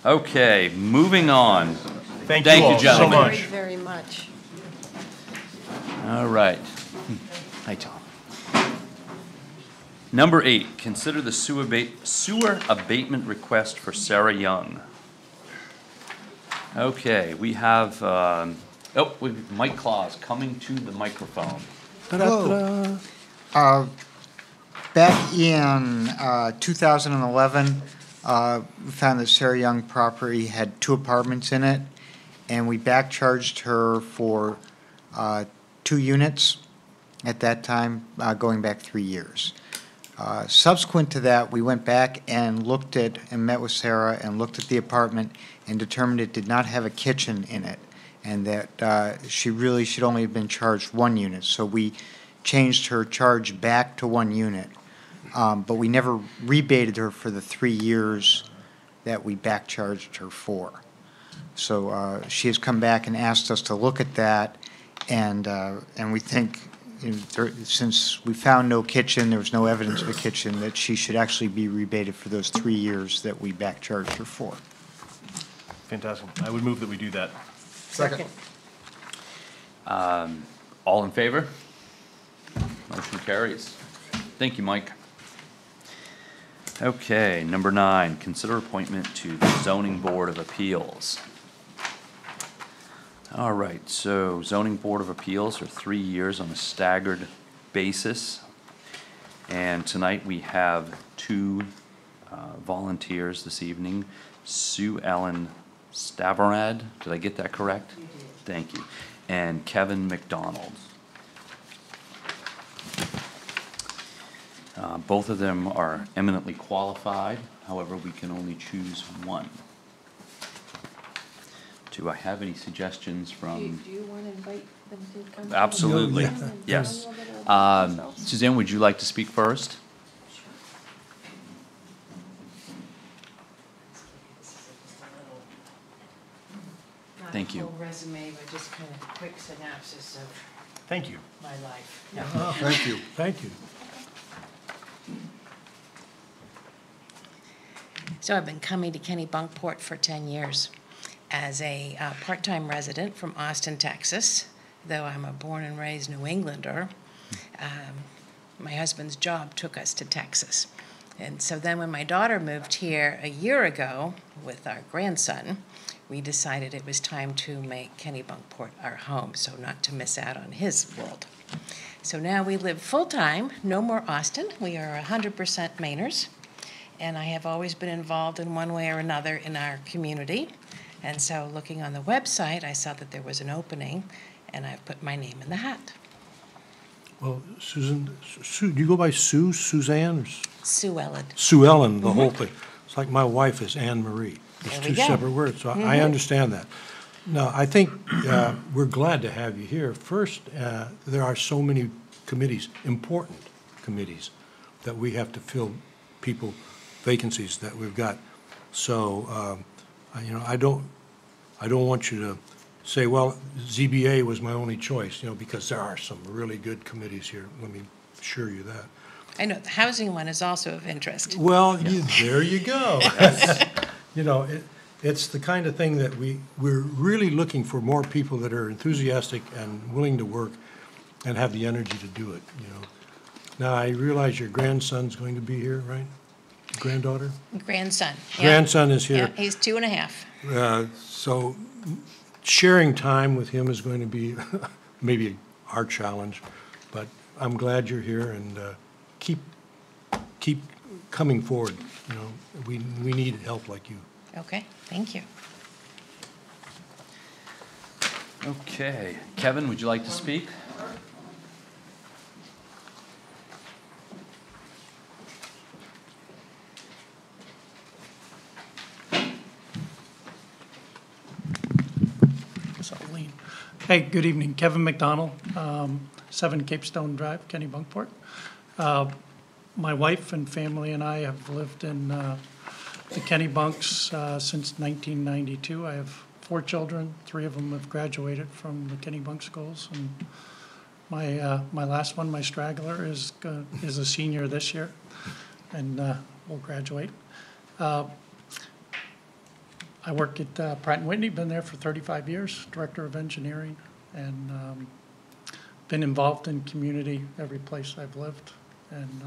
Okay, moving on. Thank you all so gentlemen. much. Very much. All right. Hi, Tom. Number 8, consider the sewer abatement request for Sarah Young. Okay, we have, Mike Claus coming to the microphone. Hello. Back in 2011, we found that Sarah Young property had 2 apartments in it, and we back charged her for 2 units at that time, going back 3 years. Subsequent to that, we went back and looked at, and met with Sarah, and looked at the apartment and determined it did not have a kitchen in it, and that she really should only have been charged 1 unit. So we changed her charge back to 1 unit. But we never rebated her for the 3 years that we back charged her for. So she has come back and asked us to look at that, and we think, since we found no kitchen, there was no evidence of a kitchen, that she should actually be rebated for those 3 years that we back charged her for. Fantastic. I would move that we do that. Second. All in favor? Motion carries. Thank you, Mike. Okay, number 9, consider appointment to the Zoning Board of Appeals. All right, so Zoning Board of Appeals are 3 years on a staggered basis. And tonight we have 2 volunteers this evening. Sue Ellen Stavrad, did I get that correct? You did. Thank you. And Kevin McDonald. Both of them are eminently qualified, however, we can only choose one. Do I have any suggestions from? Do you want to invite them to come? Absolutely, Yeah. yes. Suzanne, would you like to speak first? Thank you. Not a full resume, but just kind of a quick synopsis of Thank you. my life. Thank you. thank you. So I've been coming to Kennebunkport for 10 years as a part-time resident from Austin, Texas, though I'm a born and raised New Englander. My husband's job took us to Texas. And so then when my daughter moved here a year ago with our grandson, we decided it was time to make Kennebunkport our home, so not to miss out on his world. So now we live full-time, no more Austin. We are 100% Mainers. And I have always been involved in one way or another in our community. And so looking on the website, I saw that there was an opening, and I put my name in the hat. Well, Susan, Sue, do you go by Sue, Suzanne, or Sue Ellen. Sue Ellen, the whole thing? It's like my wife is Anne Marie. It's There we 2 go. separate words, so I understand that. No, I think we're glad to have you here. First, there are so many committees, important committees, that we have to fill vacancies that we've got. So, I don't want you to say, well, ZBA was my only choice, because there are some really good committees here. Let me assure you that. I know, the housing one is also of interest. Well, there you go. It's the kind of thing that we're really looking for more people that are enthusiastic and willing to work and have the energy to do it, Now, I realize your grandson's going to be here, right? Granddaughter? Grandson. Yeah. Grandson is here. Yeah, he's 2.5. So sharing time with him is going to be maybe our challenge, but I'm glad you're here, and keep coming forward. We need help like you. Okay, thank you. Okay, Kevin, would you like to speak? Hey, good evening. Kevin McDonald, 7 Capestone Drive, Kennebunkport. My wife and family and I have lived in the Kennebunks since 1992. I have 4 children. 3 of them have graduated from the Kennebunk schools. And My last one, my straggler, is a senior this year, and will graduate. I work at Pratt & Whitney, been there for 35 years, Director of Engineering, and been involved in community every place I've lived. And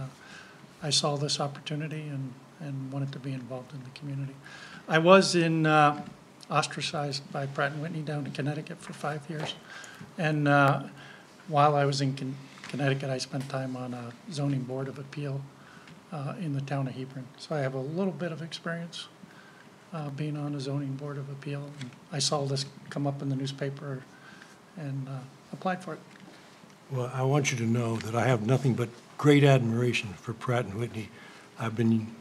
I saw this opportunity and wanted to be involved in the community. I was ostracized by Pratt & Whitney down in Connecticut for 5 years. And while I was in Connecticut, I spent time on a zoning board of appeal in the town of Hebron. So I have a little bit of experience being on a zoning board of appeal. And I saw this come up in the newspaper and applied for it. Well, I want you to know that I have nothing but great admiration for Pratt & Whitney. I've been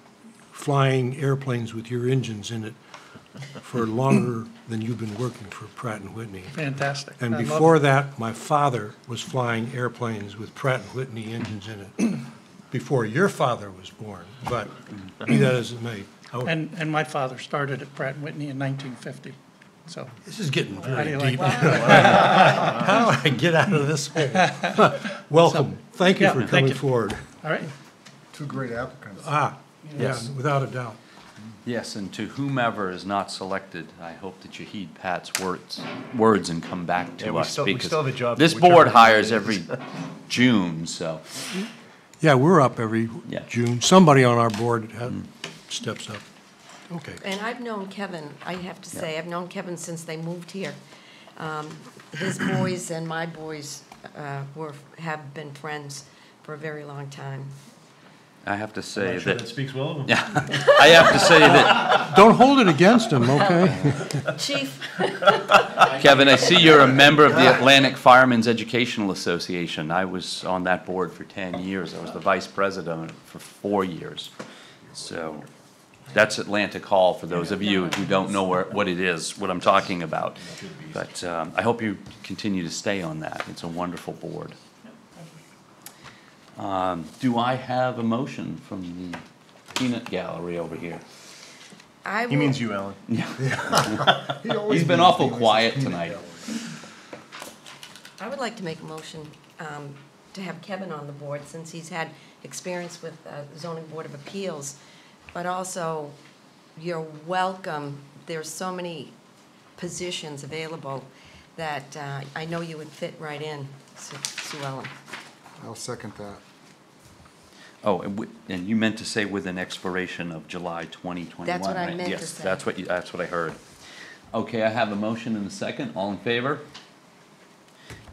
flying airplanes with your engines in it for longer than you've been working for Pratt & Whitney. Fantastic. And I love before it. that, my father was flying airplanes with Pratt & Whitney engines in it, before your father was born, but be that as it may. And my father started at Pratt & Whitney in 1950, so. This is getting How do very you deep. like that? How do I get out of this hole? Welcome. Thank you Yeah, for thank coming you. forward. All right. Two great applicants. Yeah, Yes. without a doubt. Yes, and to whomever is not selected, I hope that you heed Pat's words and come back Yeah, to we us. still Because have a job for this whichever board one it hires is. every June, so. Yeah, we're up every Yeah. June. Somebody on our board steps up. Okay. And I've known Kevin, I have to say, I've known Kevin since they moved here. His boys and my boys have been friends for a very long time. I have to say I'm not sure that. that speaks well of him. Yeah, I have to say that, Don't hold it against him, okay? Chief, Kevin, I see you're a member of the Atlantic Firemen's Educational Association. I was on that board for 10 years. I was the vice president for 4 years. So that's Atlantic Hall, for those of you who don't know what it is, what I'm talking about. But I hope you continue to stay on that. It's a wonderful board. Do I have a motion from the peanut gallery over here? I will. He means you, Alan. He's been awful quiet tonight. I would like to make a motion to have Kevin on the board, since he's had experience with the zoning board of appeals. But also, you're welcome. There's so many positions available that I know you would fit right in, Sue Ellen. I'll second that. Oh, and you meant to say with an expiration of July 2021, That's what I right? meant to Yes, say. that's what I heard. Okay, I have a motion and a second. All in favor?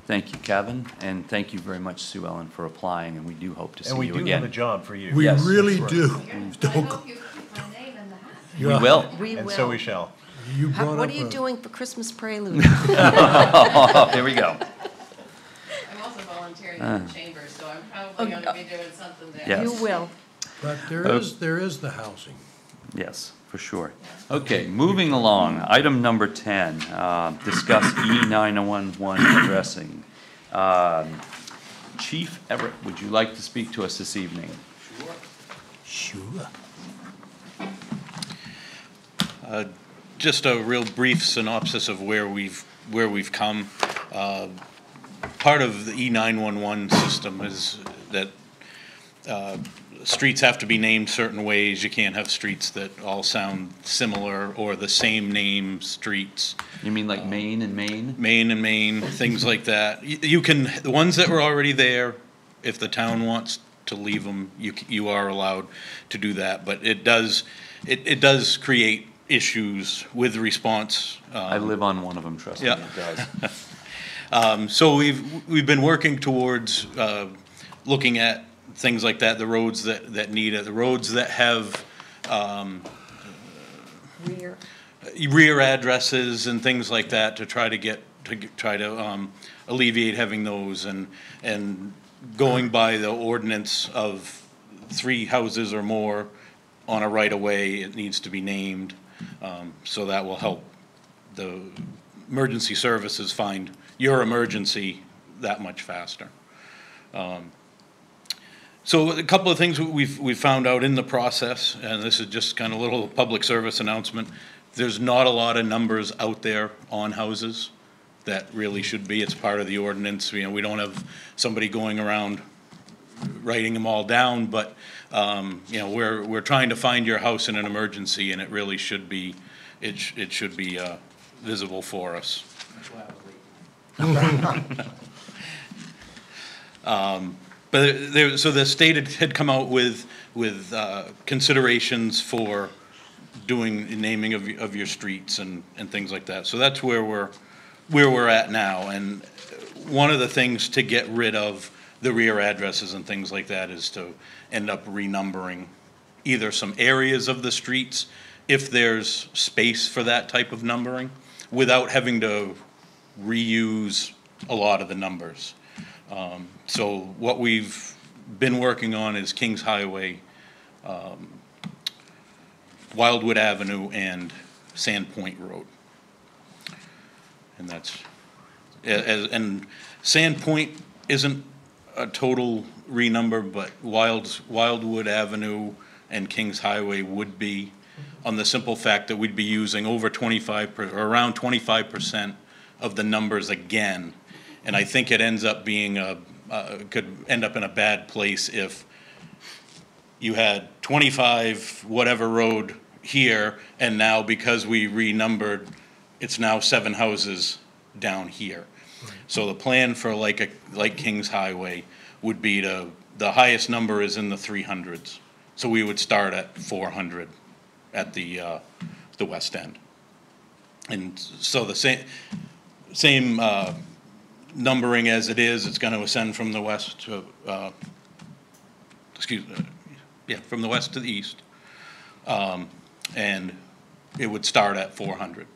Thank you, Kevin, and thank you very much, Sue Ellen, for applying, and we do hope to see And we you do again. have a job for you. We Yes. really That's do. I hope you keep my name in the hat. We will. We And will. so we shall. You brought What up are you a- doing for Christmas prelude? There we go. I'm also volunteering in the chamber, so I'm probably going to be doing something there. Yes. You will. But there is the housing. Yes, for sure. Okay, moving along, item number 10, discuss E911 addressing. Chief Everett, would you like to speak to us this evening? Sure. Just a real brief synopsis of where we've come. Part of the E911 system is that streets have to be named certain ways. You can't have streets that all sound similar or the same name streets. You mean like Maine and Maine? Maine and Maine, things like that. You can, the ones that were already there, if the town wants to leave them, you are allowed to do that. But it does create issues with response. I live on one of them, trust me, Yeah. it does. So we've been working towards looking at things like that, the roads that need it, the roads that have rear addresses and things like that, to try to alleviate having those, and going by the ordinance of 3 houses or more on a right-of-way, it needs to be named. So that will help the emergency services find your emergency that much faster. So a couple of things we've found out in the process, and this is just kind of a little public service announcement. There's not a lot of numbers out there on houses. that really should be. It's part of the ordinance. You know, we don't have somebody going around writing them all down, but, you know, we're trying to find your house in an emergency, and it really should be, it should be visible for us. But there, so the state had come out with considerations for doing naming of your streets and things like that. So that's where we're at now. And one of the things to get rid of the rear addresses and things like that is to end up renumbering either some areas of the streets, if there's space for that type of numbering, without having to reuse a lot of the numbers. So what we've been working on is Kings Highway, Wildwood Avenue, and Sandpoint Road. And that's, and Sandpoint isn't a total renumber, but Wildwood Avenue and Kings Highway would be, on the simple fact that we'd be using over 25%, or around 25% of the numbers again. And I think it ends up being could end up in a bad place if you had 25 whatever road here, and now because we renumbered, it's now 7 houses down here. Right. So the plan for like Kings Highway would be the highest number is in the 300s. So we would start at 400 at the west end. And so the same numbering as it is, it's going to ascend from the west to, from the west to the east. And it would start at 400.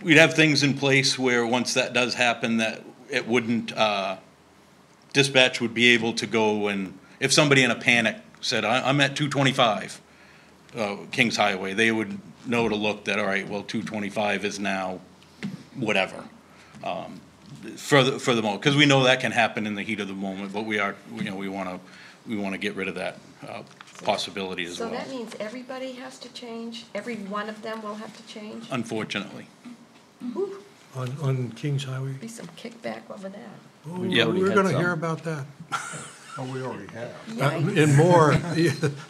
We'd have things in place where once that does happen, that it wouldn't, dispatch would be able to go, and if somebody in a panic said, I'm at 225 Kings Highway, they would know to look that, all right, well, 225 is now whatever. For the moment, because we know that can happen in the heat of the moment, but we want to get rid of that possibility as well. So that means everybody has to change? Every one of them will have to change? Unfortunately. Ooh, On Kings Highway? be some kickback over that. Oh, Yeah, we're going to hear about that. Oh, we already have. And more,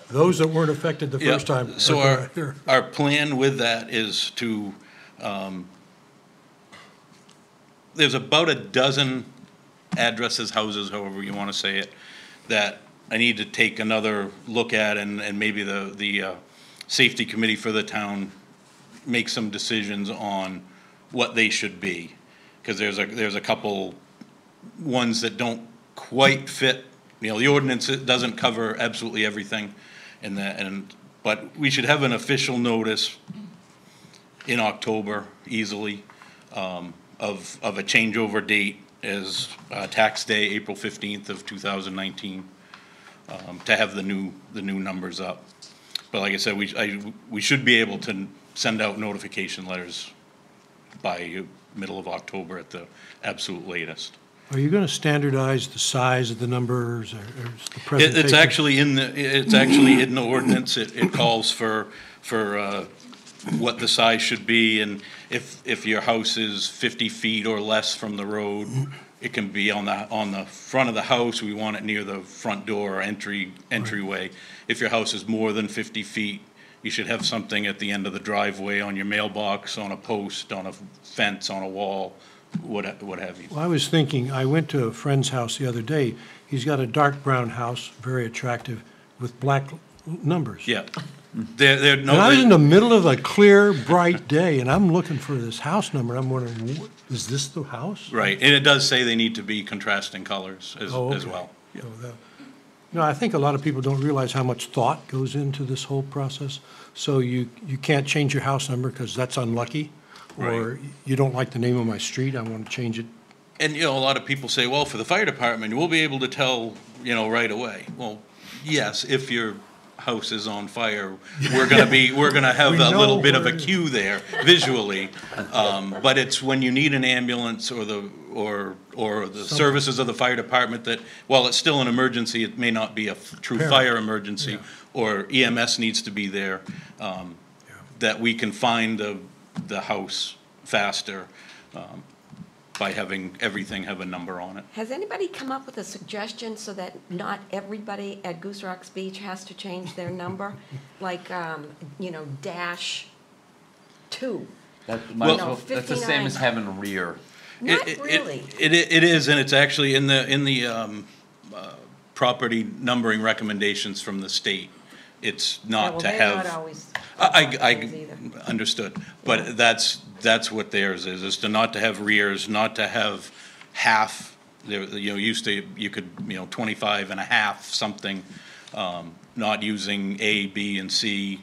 those that weren't affected the first time. So our plan with that is to, there's about a dozen addresses, houses, however you want to say it, that I need to take another look at, and maybe the safety committee for the town make some decisions on what they should be. Because there's a couple ones that don't quite fit. You know, the ordinance doesn't cover absolutely everything, but we should have an official notice in October easily of a changeover date as tax day, April 15th of 2019, to have the new numbers up. But like I said, we should be able to send out notification letters by middle of October at the absolute latest. Are you going to standardize the size of the numbers, or the presentation? It's actually in the ordinance. It calls for what the size should be, and if your house is 50 feet or less from the road, it can be on the front of the house. We want it near the front door or entryway. Right. If your house is more than 50 feet, you should have something at the end of the driveway, on your mailbox, on a post, on a fence, on a wall, what have you. Well, I was thinking, I went to a friend's house the other day. He's got a dark brown house, very attractive, with black numbers. Yeah. And I was in the middle of a clear, bright day, and I'm looking for this house number. I'm wondering, is this the house? Right, and it does say they need to be contrasting colors as well. Yeah. No, I think a lot of people don't realize how much thought goes into this whole process. So you can't change your house number because that's unlucky, or right. You don't like the name of my street, I want to change it. And, you know, a lot of people say, well, for the fire department, we'll be able to tell, you know, right away. Well, yes, if your house is on fire, we're gonna have a little bit of a cue there visually. But it's when you need an ambulance or the services of the fire department that, while it's still an emergency, it may not be a true fire emergency, or EMS needs to be there, that we can find the house faster. by having everything have a number on it. Has anybody come up with a suggestion so that not everybody at Goose Rocks Beach has to change their number? Like, dash 2. That's the same as having rear. Not really. It is, and it's actually in the property numbering recommendations from the state. It's not to have. They're not always. I understood, but that's what theirs is to not to have rears, not to have half. Used to you could 25 and a half something, not using A, B, and C.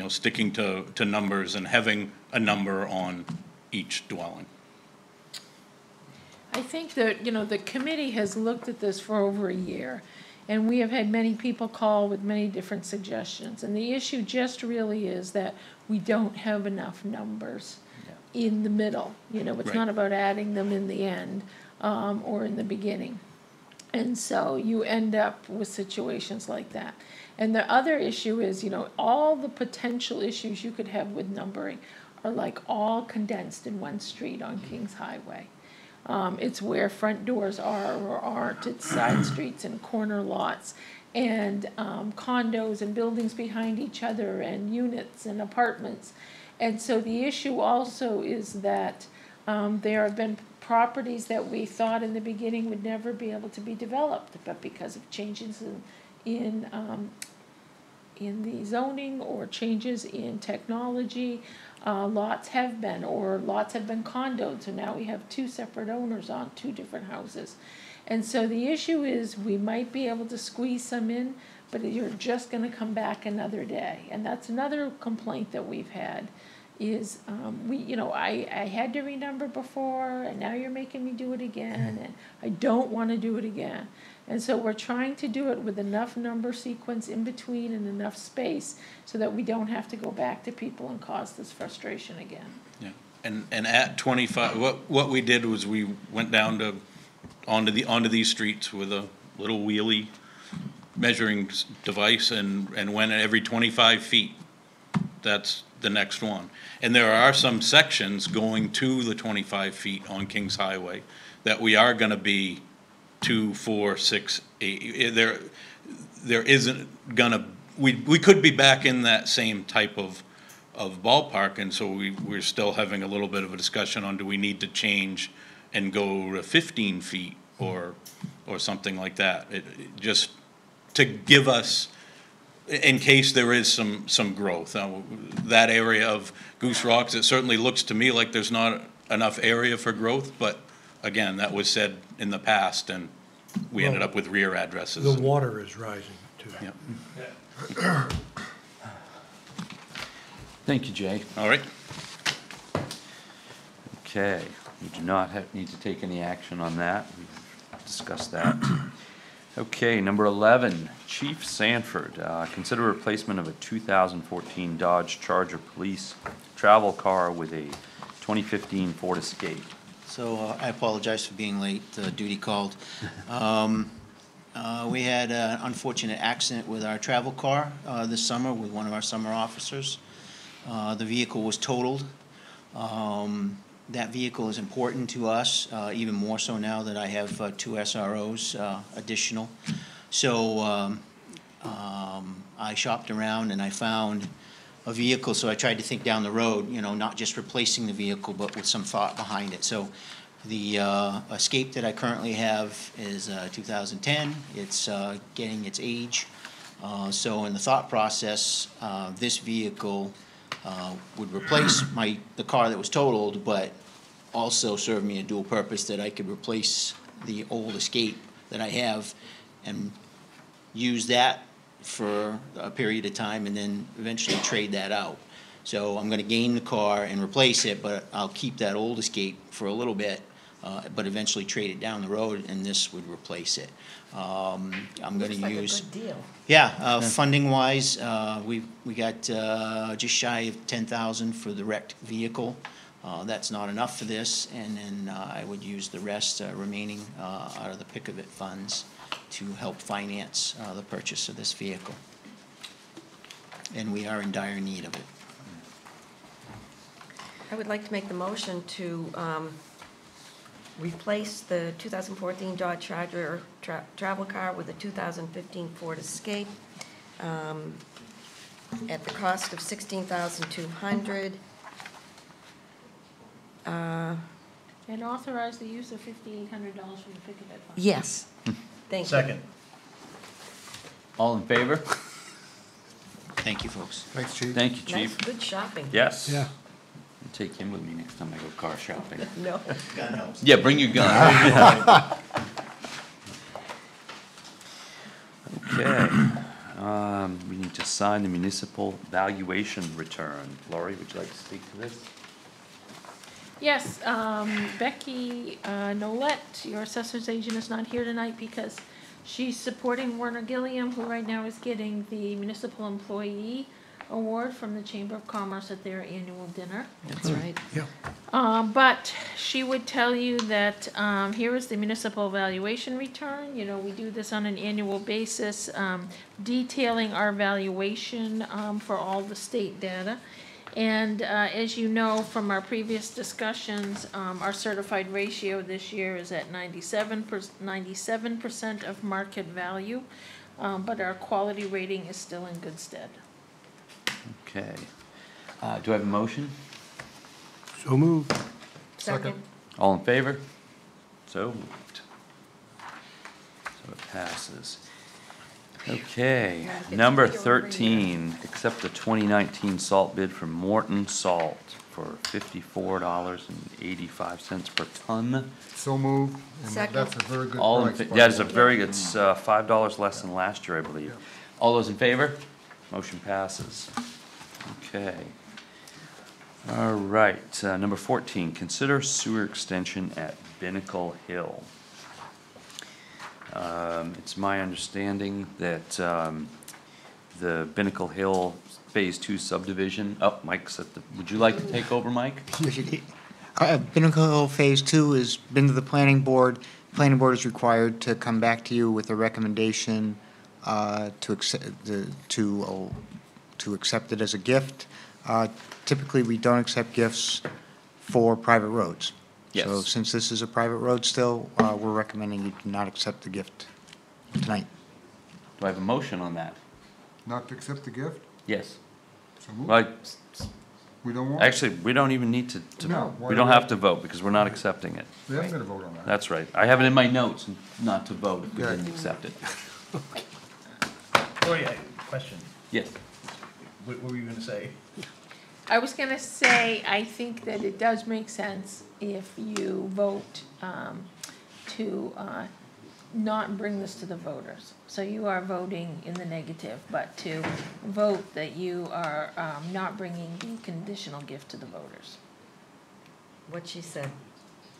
Sticking to numbers and having a number on each dwelling. I think that, the committee has looked at this for over a year, and we have had many people call with many different suggestions. And the issue just really is that we don't have enough numbers in the middle. It's not about adding them in the end or in the beginning. And so you end up with situations like that. And the other issue is, all the potential issues you could have with numbering are like all condensed in one street on Kings Highway. It's where front doors are or aren't. It's side streets and corner lots and condos and buildings behind each other and units and apartments. And so the issue also is that there have been properties that we thought in the beginning would never be able to be developed, but because of changes in the zoning or changes in technology, lots have been condoed. So now we have 2 separate owners on 2 different houses. And so the issue is we might be able to squeeze some in, but you're just going to come back another day. And that's another complaint that we've had is I had to renumber before, and now you're making me do it again, and I don't want to do it again. And so we're trying to do it with enough number sequence in between and enough space so that we don't have to go back to people and cause this frustration again. Yeah, and at 25, what we did was we went down onto these streets with a little wheelie measuring device and went at every 25 feet. That's the next one. And there are some sections going to the 25 feet on Kings Highway that we are going to be 2, 4, 6, 8. There isn't gonna. We could be back in that same type of ballpark, and so we're still having a little bit of a discussion on do we need to change and go to 15 feet or something like that. It just to give us, in case there is some growth. That area of Goose Rocks, it certainly looks to me like there's not enough area for growth, but again, that was said in the past, and we ended up with rear addresses. The water is rising, too. Yeah. Thank you, Jay. All right. Okay, we do not need to take any action on that. We've discussed that. Okay, number 11, Chief Sanford, consider replacement of a 2014 Dodge Charger police travel car with a 2015 Ford Escape. So I apologize for being late, duty called. We had an unfortunate accident with our travel car this summer with one of our summer officers. The vehicle was totaled. That vehicle is important to us, even more so now that I have 2 SROs additional. So I shopped around and I found a vehicle, so I tried to think down the road, not just replacing the vehicle, but with some thought behind it. So the Escape that I currently have is 2010. It's getting its age. So in the thought process, this vehicle would replace the car that was totaled, but also serve me a dual purpose that I could replace the old Escape that I have and use that for a period of time and then eventually trade that out. So I'm going to gain the car and replace it, but I'll keep that old Escape for a little bit, but eventually trade it down the road, and this would replace it. I'm going to use. Looks like a good deal. Yeah, funding-wise, we got just shy of $10,000 for the wrecked vehicle. That's not enough for this, and then I would use the rest remaining out of the pick of it funds to help finance the purchase of this vehicle. And we are in dire need of it. I would like to make the motion to replace the 2014 Dodge Charger travel car with a 2015 Ford Escape at the cost of $16,200. And authorize the use of $5,800 from the Picket Fund. Yes. Thank you. Second. All in favor? Thank you, folks. Thanks, Chief. Thank you, Nice, Chief. good shopping. Yes. Yeah. I'll take him with me next time I go car shopping. No. Gun helps. Yeah, bring your gun. Okay. We need to sign the municipal valuation return. Laurie, would you like to speak to this? Yes, Becky Nolet, your assessor's agent, is not here tonight because she's supporting Werner Gilliam, who right now is getting the Municipal Employee Award from the Chamber of Commerce at their annual dinner. That's right. Yeah. But she would tell you that here is the municipal valuation return. You know, we do this on an annual basis, detailing our valuation for all the state data. And as you know from our previous discussions, our certified ratio this year is at 97% of market value, but our quality rating is still in good stead. Okay. Do I have a motion? So moved. Second. All in favor? So moved. So it passes. Okay, number 13, accept the 2019 salt bid from Morton Salt for $54.85 per ton. So moved, and Second. that's a very good All in, price. that is a very, it's $5 less than last year, I believe. All those in favor? Motion passes. Okay. All right, number 14, consider sewer extension at Binnacle Hill. It's my understanding that the Binnacle Hill Phase 2 subdivision, oh, Mike's at the, would you like to take over, Mike? Binnacle Hill Phase 2 has been to the planning board. Planning board is required to come back to you with a recommendation to accept it as a gift. Typically, we don't accept gifts for private roads. Yes. So since this is a private road still, we're recommending you do not accept the gift tonight. Do I have a motion on that? Not to accept the gift? Yes. So moved. Right. We don't want? Actually, we don't even need to No, vote. why We do don't we- have to vote because we're not accepting it. We haven't got to vote on that. That's right. I have it in my notes not to vote if we Good. didn't accept it. Lori, question. Yes. What were you gonna say? I was gonna say, I think that it does make sense if you vote to not bring this to the voters. So you are voting in the negative, but to vote that you are not bringing the conditional gift to the voters. What she said.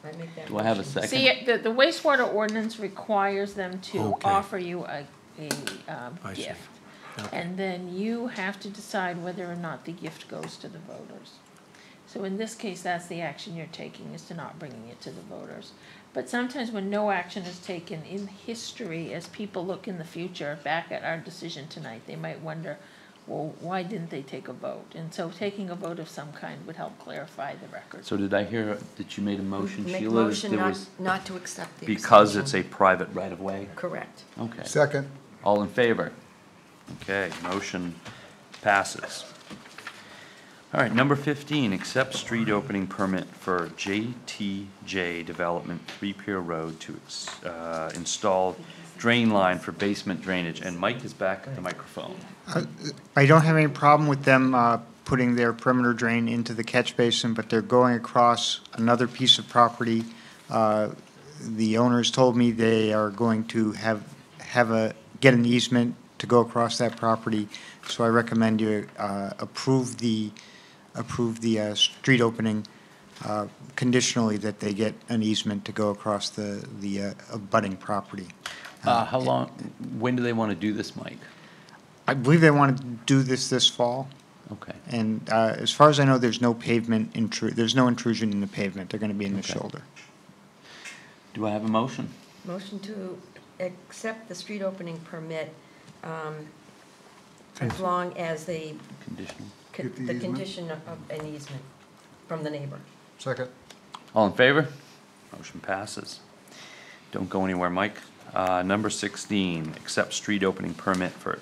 I make that Do I have a motion. second? See, the wastewater ordinance requires them to Okay. offer you a I see. gift. Okay. And then you have to decide whether or not the gift goes to the voters. So in this case, that's the action you're taking, is to not bringing it to the voters. But sometimes when no action is taken in history, as people look in the future back at our decision tonight, they might wonder, well, why didn't they take a vote? And so taking a vote of some kind would help clarify the record. So did I hear that you made a motion, Make a Sheila? motion There not, was- not to accept the Because extension. it's a private right-of-way? Correct. Okay. Second. All in favor? Okay, motion passes. All right, number 15, accept street opening permit for JTJ Development, 3 Pier Road to install drain line for basement drainage. And Mike is back at the microphone. I don't have any problem with them putting their perimeter drain into the catch basin, but they're going across another piece of property. The owners told me they are going to get an easement to go across that property, so I recommend you approve the street opening conditionally that they get an easement to go across the abutting property. How long, when do they want to do this, Mike? I believe they want to do this fall. Okay. And as far as I know, there's no pavement there's no intrusion in the pavement. They're going to be in the Okay. shoulder. Do I have a motion? Motion to accept the street opening permit as long as they, Conditional. Get the the easement? condition of an easement. from the neighbor. Second. All in favor? Motion passes. Don't go anywhere, Mike. Number 16, accept street opening permit for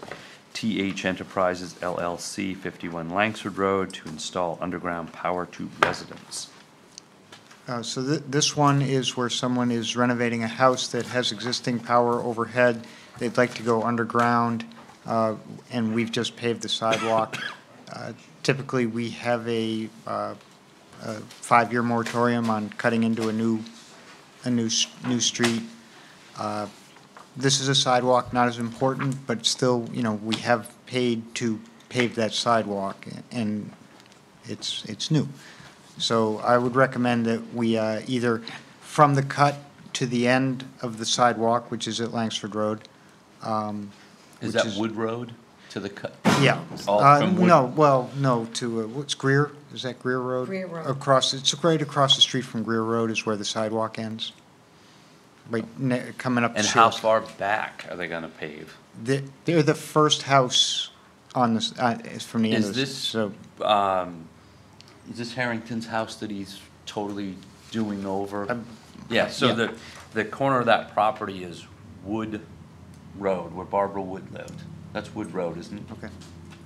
TH Enterprises LLC, 51 Langsford Road, to install underground power to residents. So this one is where someone is renovating a house that has existing power overhead. They'd like to go underground, and we've just paved the sidewalk. Typically, we have a 5-year moratorium on cutting into a new street. This is a sidewalk, not as important, but still, you know, we have paid to pave that sidewalk, and it's new. So I would recommend that we either from the cut to the end of the sidewalk, which is at Langsford Road. Is that Wood Road to the cut? Yeah. All from Wood? No, to, what's Greer? Is that Greer Road? Greer Road. It's right across the street from Greer Road is where the sidewalk ends. Right, coming up. And how far back are they gonna pave? They're the first house on this, from the end of Is this. this Harrington's house that he's totally doing over? Yeah, so yeah. the corner of that property is Wood Road, where Barbara Wood lived. That's Wood Road, isn't it? Okay.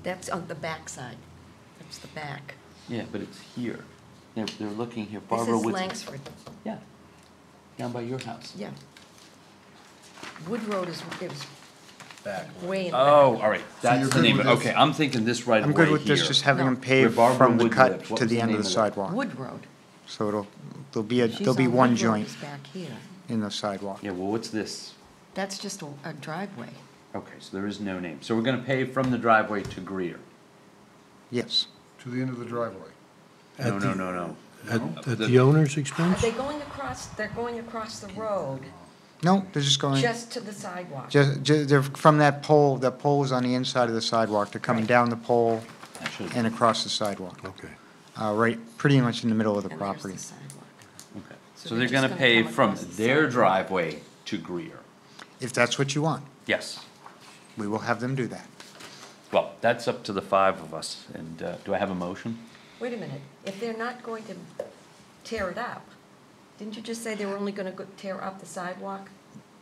That's on the back side. That's the back. Yeah, but it's here. They're looking here. This Barbara is Wood. Langsford. Yeah, down by your house. Yeah. Wood Road is Back. way in the Oh, back. all right, So you're that's the good name. with Okay, this? I'm thinking this right away I'm here. good with this, just having them Where paved Barbara from the Wood cut lived. What to was the the end of name the of it? sidewalk. Wood Road. So there'll be She's there'll be on one Wood Road joint is back here. in the sidewalk. Yeah, well, what's this? That's just a driveway. Okay, so there is no name. So we're gonna pave from the driveway to Greer. Yes. To the end of the driveway. No. At the owner's Are expense? they going across, they're going across the road, No, they're just going. just to the sidewalk? They're from that pole is on the inside of the sidewalk. They're coming down the pole and across the sidewalk. Okay. Right, pretty much in the middle of the And there's property. the sidewalk. Okay, So so they're they're just gonna gonna pave come from across the their sidewalk. driveway to Greer. If that's what you want, Yes. we will have them do that. Well, that's up to the 5 of us. And do I have a motion? Wait a minute, if they're not going to tear it up, didn't you just say they were only gonna tear up the sidewalk?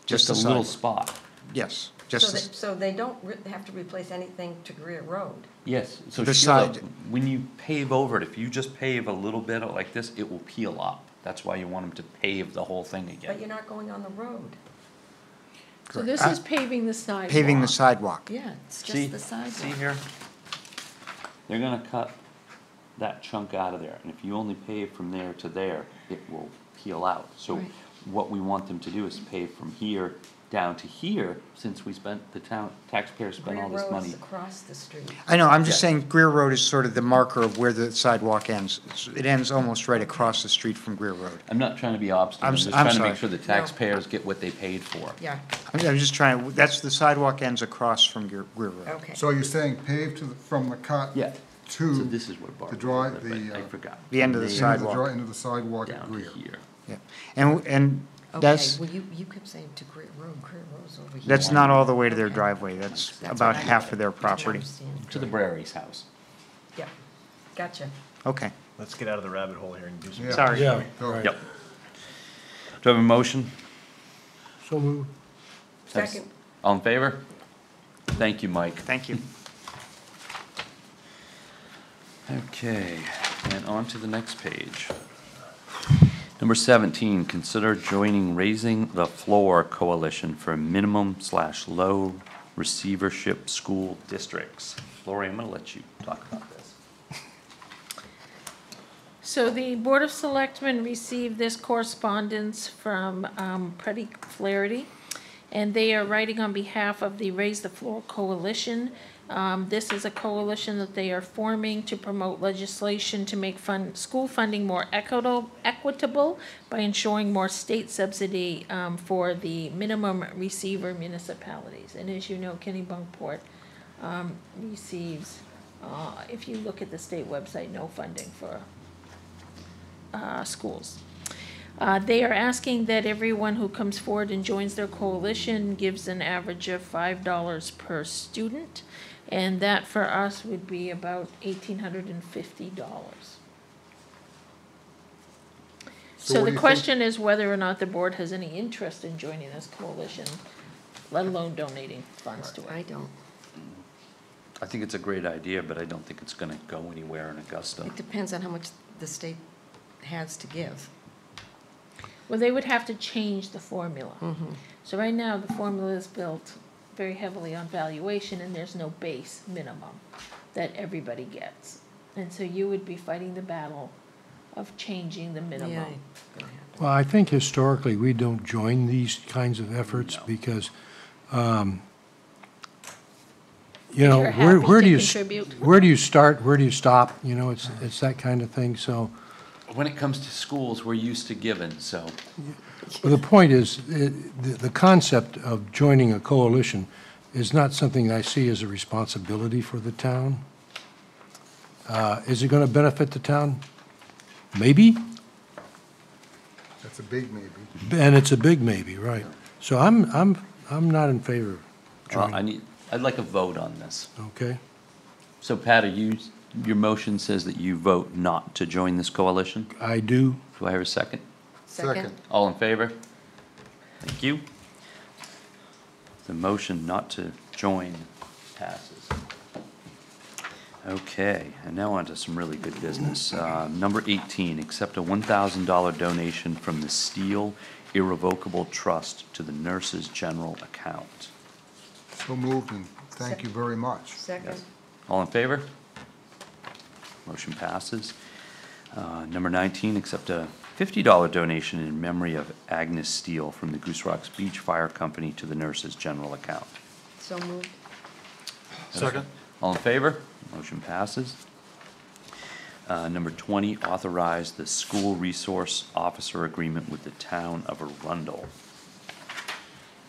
Just a the little sidewalk. spot. Yes, So just that, so they don't have to replace anything to Greer Road? Yes, so The Sheila, side- when you pave over it, if you just pave a little bit like this, it will peel up. That's why you want them to pave the whole thing But again. you're not going on the road. So this is paving the sidewalk. paving the sidewalk. Yeah, it's See, just the sidewalk. see here? They're gonna cut that chunk out of there, and if you only pave from there to there, it will peel out. So Right. what we want them to do is pave from here down to here, since we spent, the taxpayers spent all Greer this Road money. is across the street. I know, I'm just Yeah. saying Greer Road is sort of the marker of where the sidewalk ends. It ends almost right across the street from Greer Road. I'm not trying to be obstinate, I'm I'm just s- trying I'm to make sorry. sure the taxpayers get what they paid for. Yeah, I'm just trying, that's, the sidewalk ends across from Greer Road. okay. So you're saying paved from the cut Yeah. So to this is where Barbara drive- lived, the, I forgot. The end of the They- sidewalk. end of the sidewalk at Down Greer. to here. Yeah, and Okay, that's, well, you kept saying to Greer Road Road's over here. that's not all the way to their Okay. driveway. That's That's about what I half of their didn't property. understand. To the Brary's house. Yep, gotcha. Okay, Let's get out of the rabbit hole here and do some. Yeah. sorry. Yeah, Go. right. Yep. Do I have a motion? So moved. Second. All in favor? Thank you, Mike. Thank you. Okay, and on to the next page. Number 17, consider joining Raising the Floor Coalition for minimum/low receivership school districts. Lori, I'm gonna let you talk about this. So the Board of Selectmen received this correspondence from Pretty Flaherty, and they are writing on behalf of the Raise the Floor Coalition. This is a coalition that they are forming to promote legislation to make school funding more equitable by ensuring more state subsidy for the minimum receiver municipalities. And as you know, Kennebunkport receives, if you look at the state website, no funding for schools. They are asking that everyone who comes forward and joins their coalition gives an average of $5 per student, and that for us would be about $1,850. So the question is whether or not the board has any interest in joining this coalition, let alone donating funds to it. I don't. I think it's a great idea, but I don't think it's gonna go anywhere in Augusta. It depends on how much the state has to give. Well, they would have to change the formula. Mm-hmm. So right now, the formula is built very heavily on valuation, and there's no base minimum that everybody gets. And so you would be fighting the battle of changing the minimum. Well, I think historically, we don't join these kinds of efforts because, you know, You're happy where to do you, contribute. where do you start, where do you stop? You know, it's that kind of thing, so. When it comes to schools, we're used to giving, so. Well, the point is, the concept of joining a coalition is not something I see as a responsibility for the town. Is it going to benefit the town? Maybe, That's a big maybe. and it's a big maybe, right? So I'm not in favor of Well, joining, I'd like a vote on this. okay? So Pat, your motion says that you vote not to join this coalition? I do. Do I hear a second? Second. All in favor? Thank you. The motion not to join passes. Okay, and now on to some really good business. Number 18, accept a $1,000 donation from the Steel Irrevocable Trust to the Nurses General account. So moved, and thank you very much. Second. All in favor? Motion passes. Number 19, accept a $50 donation in memory of Agnes Steele from the Goose Rocks Beach Fire Company to the Nurses General account. So moved. Second. All in favor? Motion passes. Number 20, authorize the school resource officer agreement with the town of Arundel.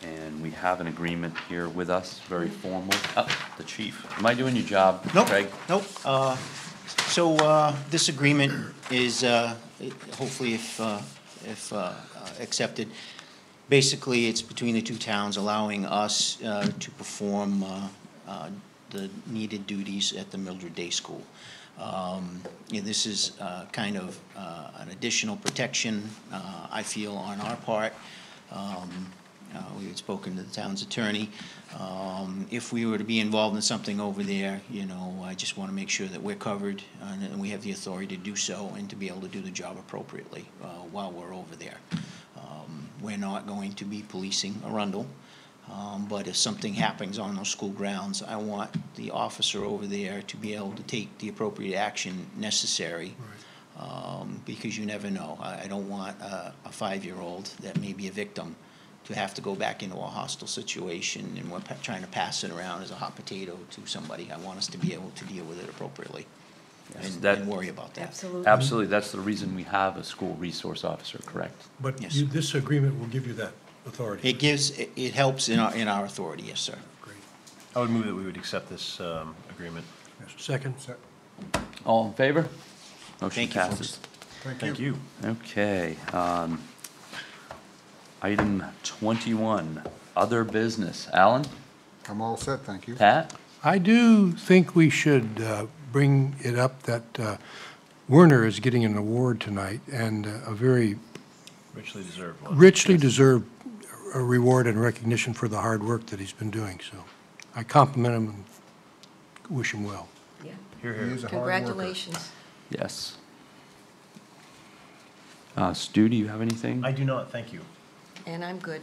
And we have an agreement here with us, very formal. Oh, the chief. Am I doing your job, Nope, Craig? nope. So this agreement is, hopefully if accepted, basically it's between the two towns allowing us to perform the needed duties at the Mildred Day School. This is kind of an additional protection, I feel, on our part. We had spoken to the town's attorney. If we were to be involved in something over there, you know, I just want to make sure that we're covered and we have the authority to do so and to be able to do the job appropriately while we're over there. We're not going to be policing Arundel. But if something happens on those school grounds, I want the officer over there to be able to take the appropriate action necessary, because you never know. I don't want a 5-year-old that may be a victim to have to go back into a hostile situation and we're trying to pass it around as a hot potato to somebody. I want us to be able to deal with it appropriately and worry about that. Absolutely. Absolutely. That's the reason we have a school resource officer, correct? But Yes. this agreement will give you that authority. It helps in our authority, yes, sir. I would move that we would accept this agreement. Second? All in favor? Motion Thank you, folks. passes. Thank you. Okay. Item 21, other business. Alan? I'm all set, thank you. Pat? I do think we should bring it up that Werner is getting an award tonight, and a very Richly deserved one. richly deserved reward and recognition for the hard work that he's been doing. So I compliment him and wish him well. Yeah. Here, He here. is a hard worker. Congratulations. Yes. Stu, do you have anything? I do not, thank you. And I'm good.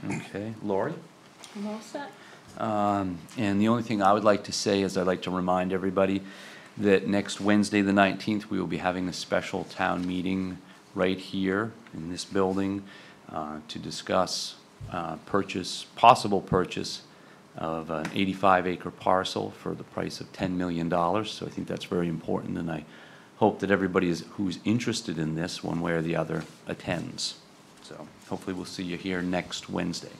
Okay. Lori? I'm all set. And the only thing I would like to say is I'd like to remind everybody that next Wednesday, the 19th, we will be having a special town meeting right here in this building to discuss possible purchase of an 85-acre parcel for the price of $10 million. So I think that's very important, and I hope that everybody who's interested in this, one way or the other, attends. So hopefully we'll see you here next Wednesday.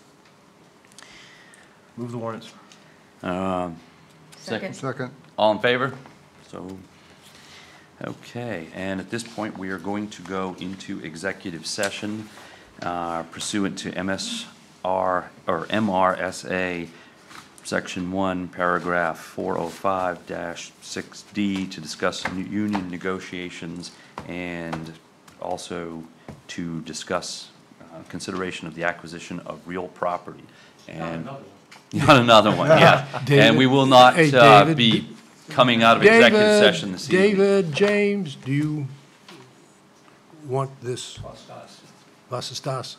Move the warrants. Second. Second. All in favor? So, okay, and at this point, we are going to go into executive session pursuant to MRSA Section 1, Paragraph 405-6D to discuss union negotiations and also to discuss consideration of the acquisition of real property. And not another one, yeah. And we will not Hey, David, be coming out of executive session this evening. David, James, do you want this? Was ist das?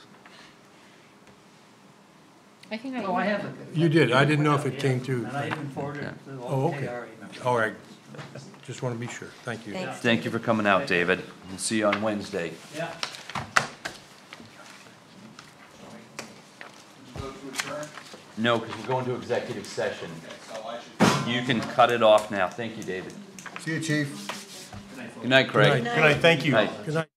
I think Oh, I have it. You did, I didn't know if it came through. And I even forwarded it to Oh, all okay. KR email. All right, just want to be sure, thank you. Thanks. Thank you for coming out, David. We'll see you on Wednesday. Yeah. No, because we're going to executive session. You can cut it off now. Thank you, David. See you, chief. Good night, Craig. Good Good night, thank you. Night. Good night.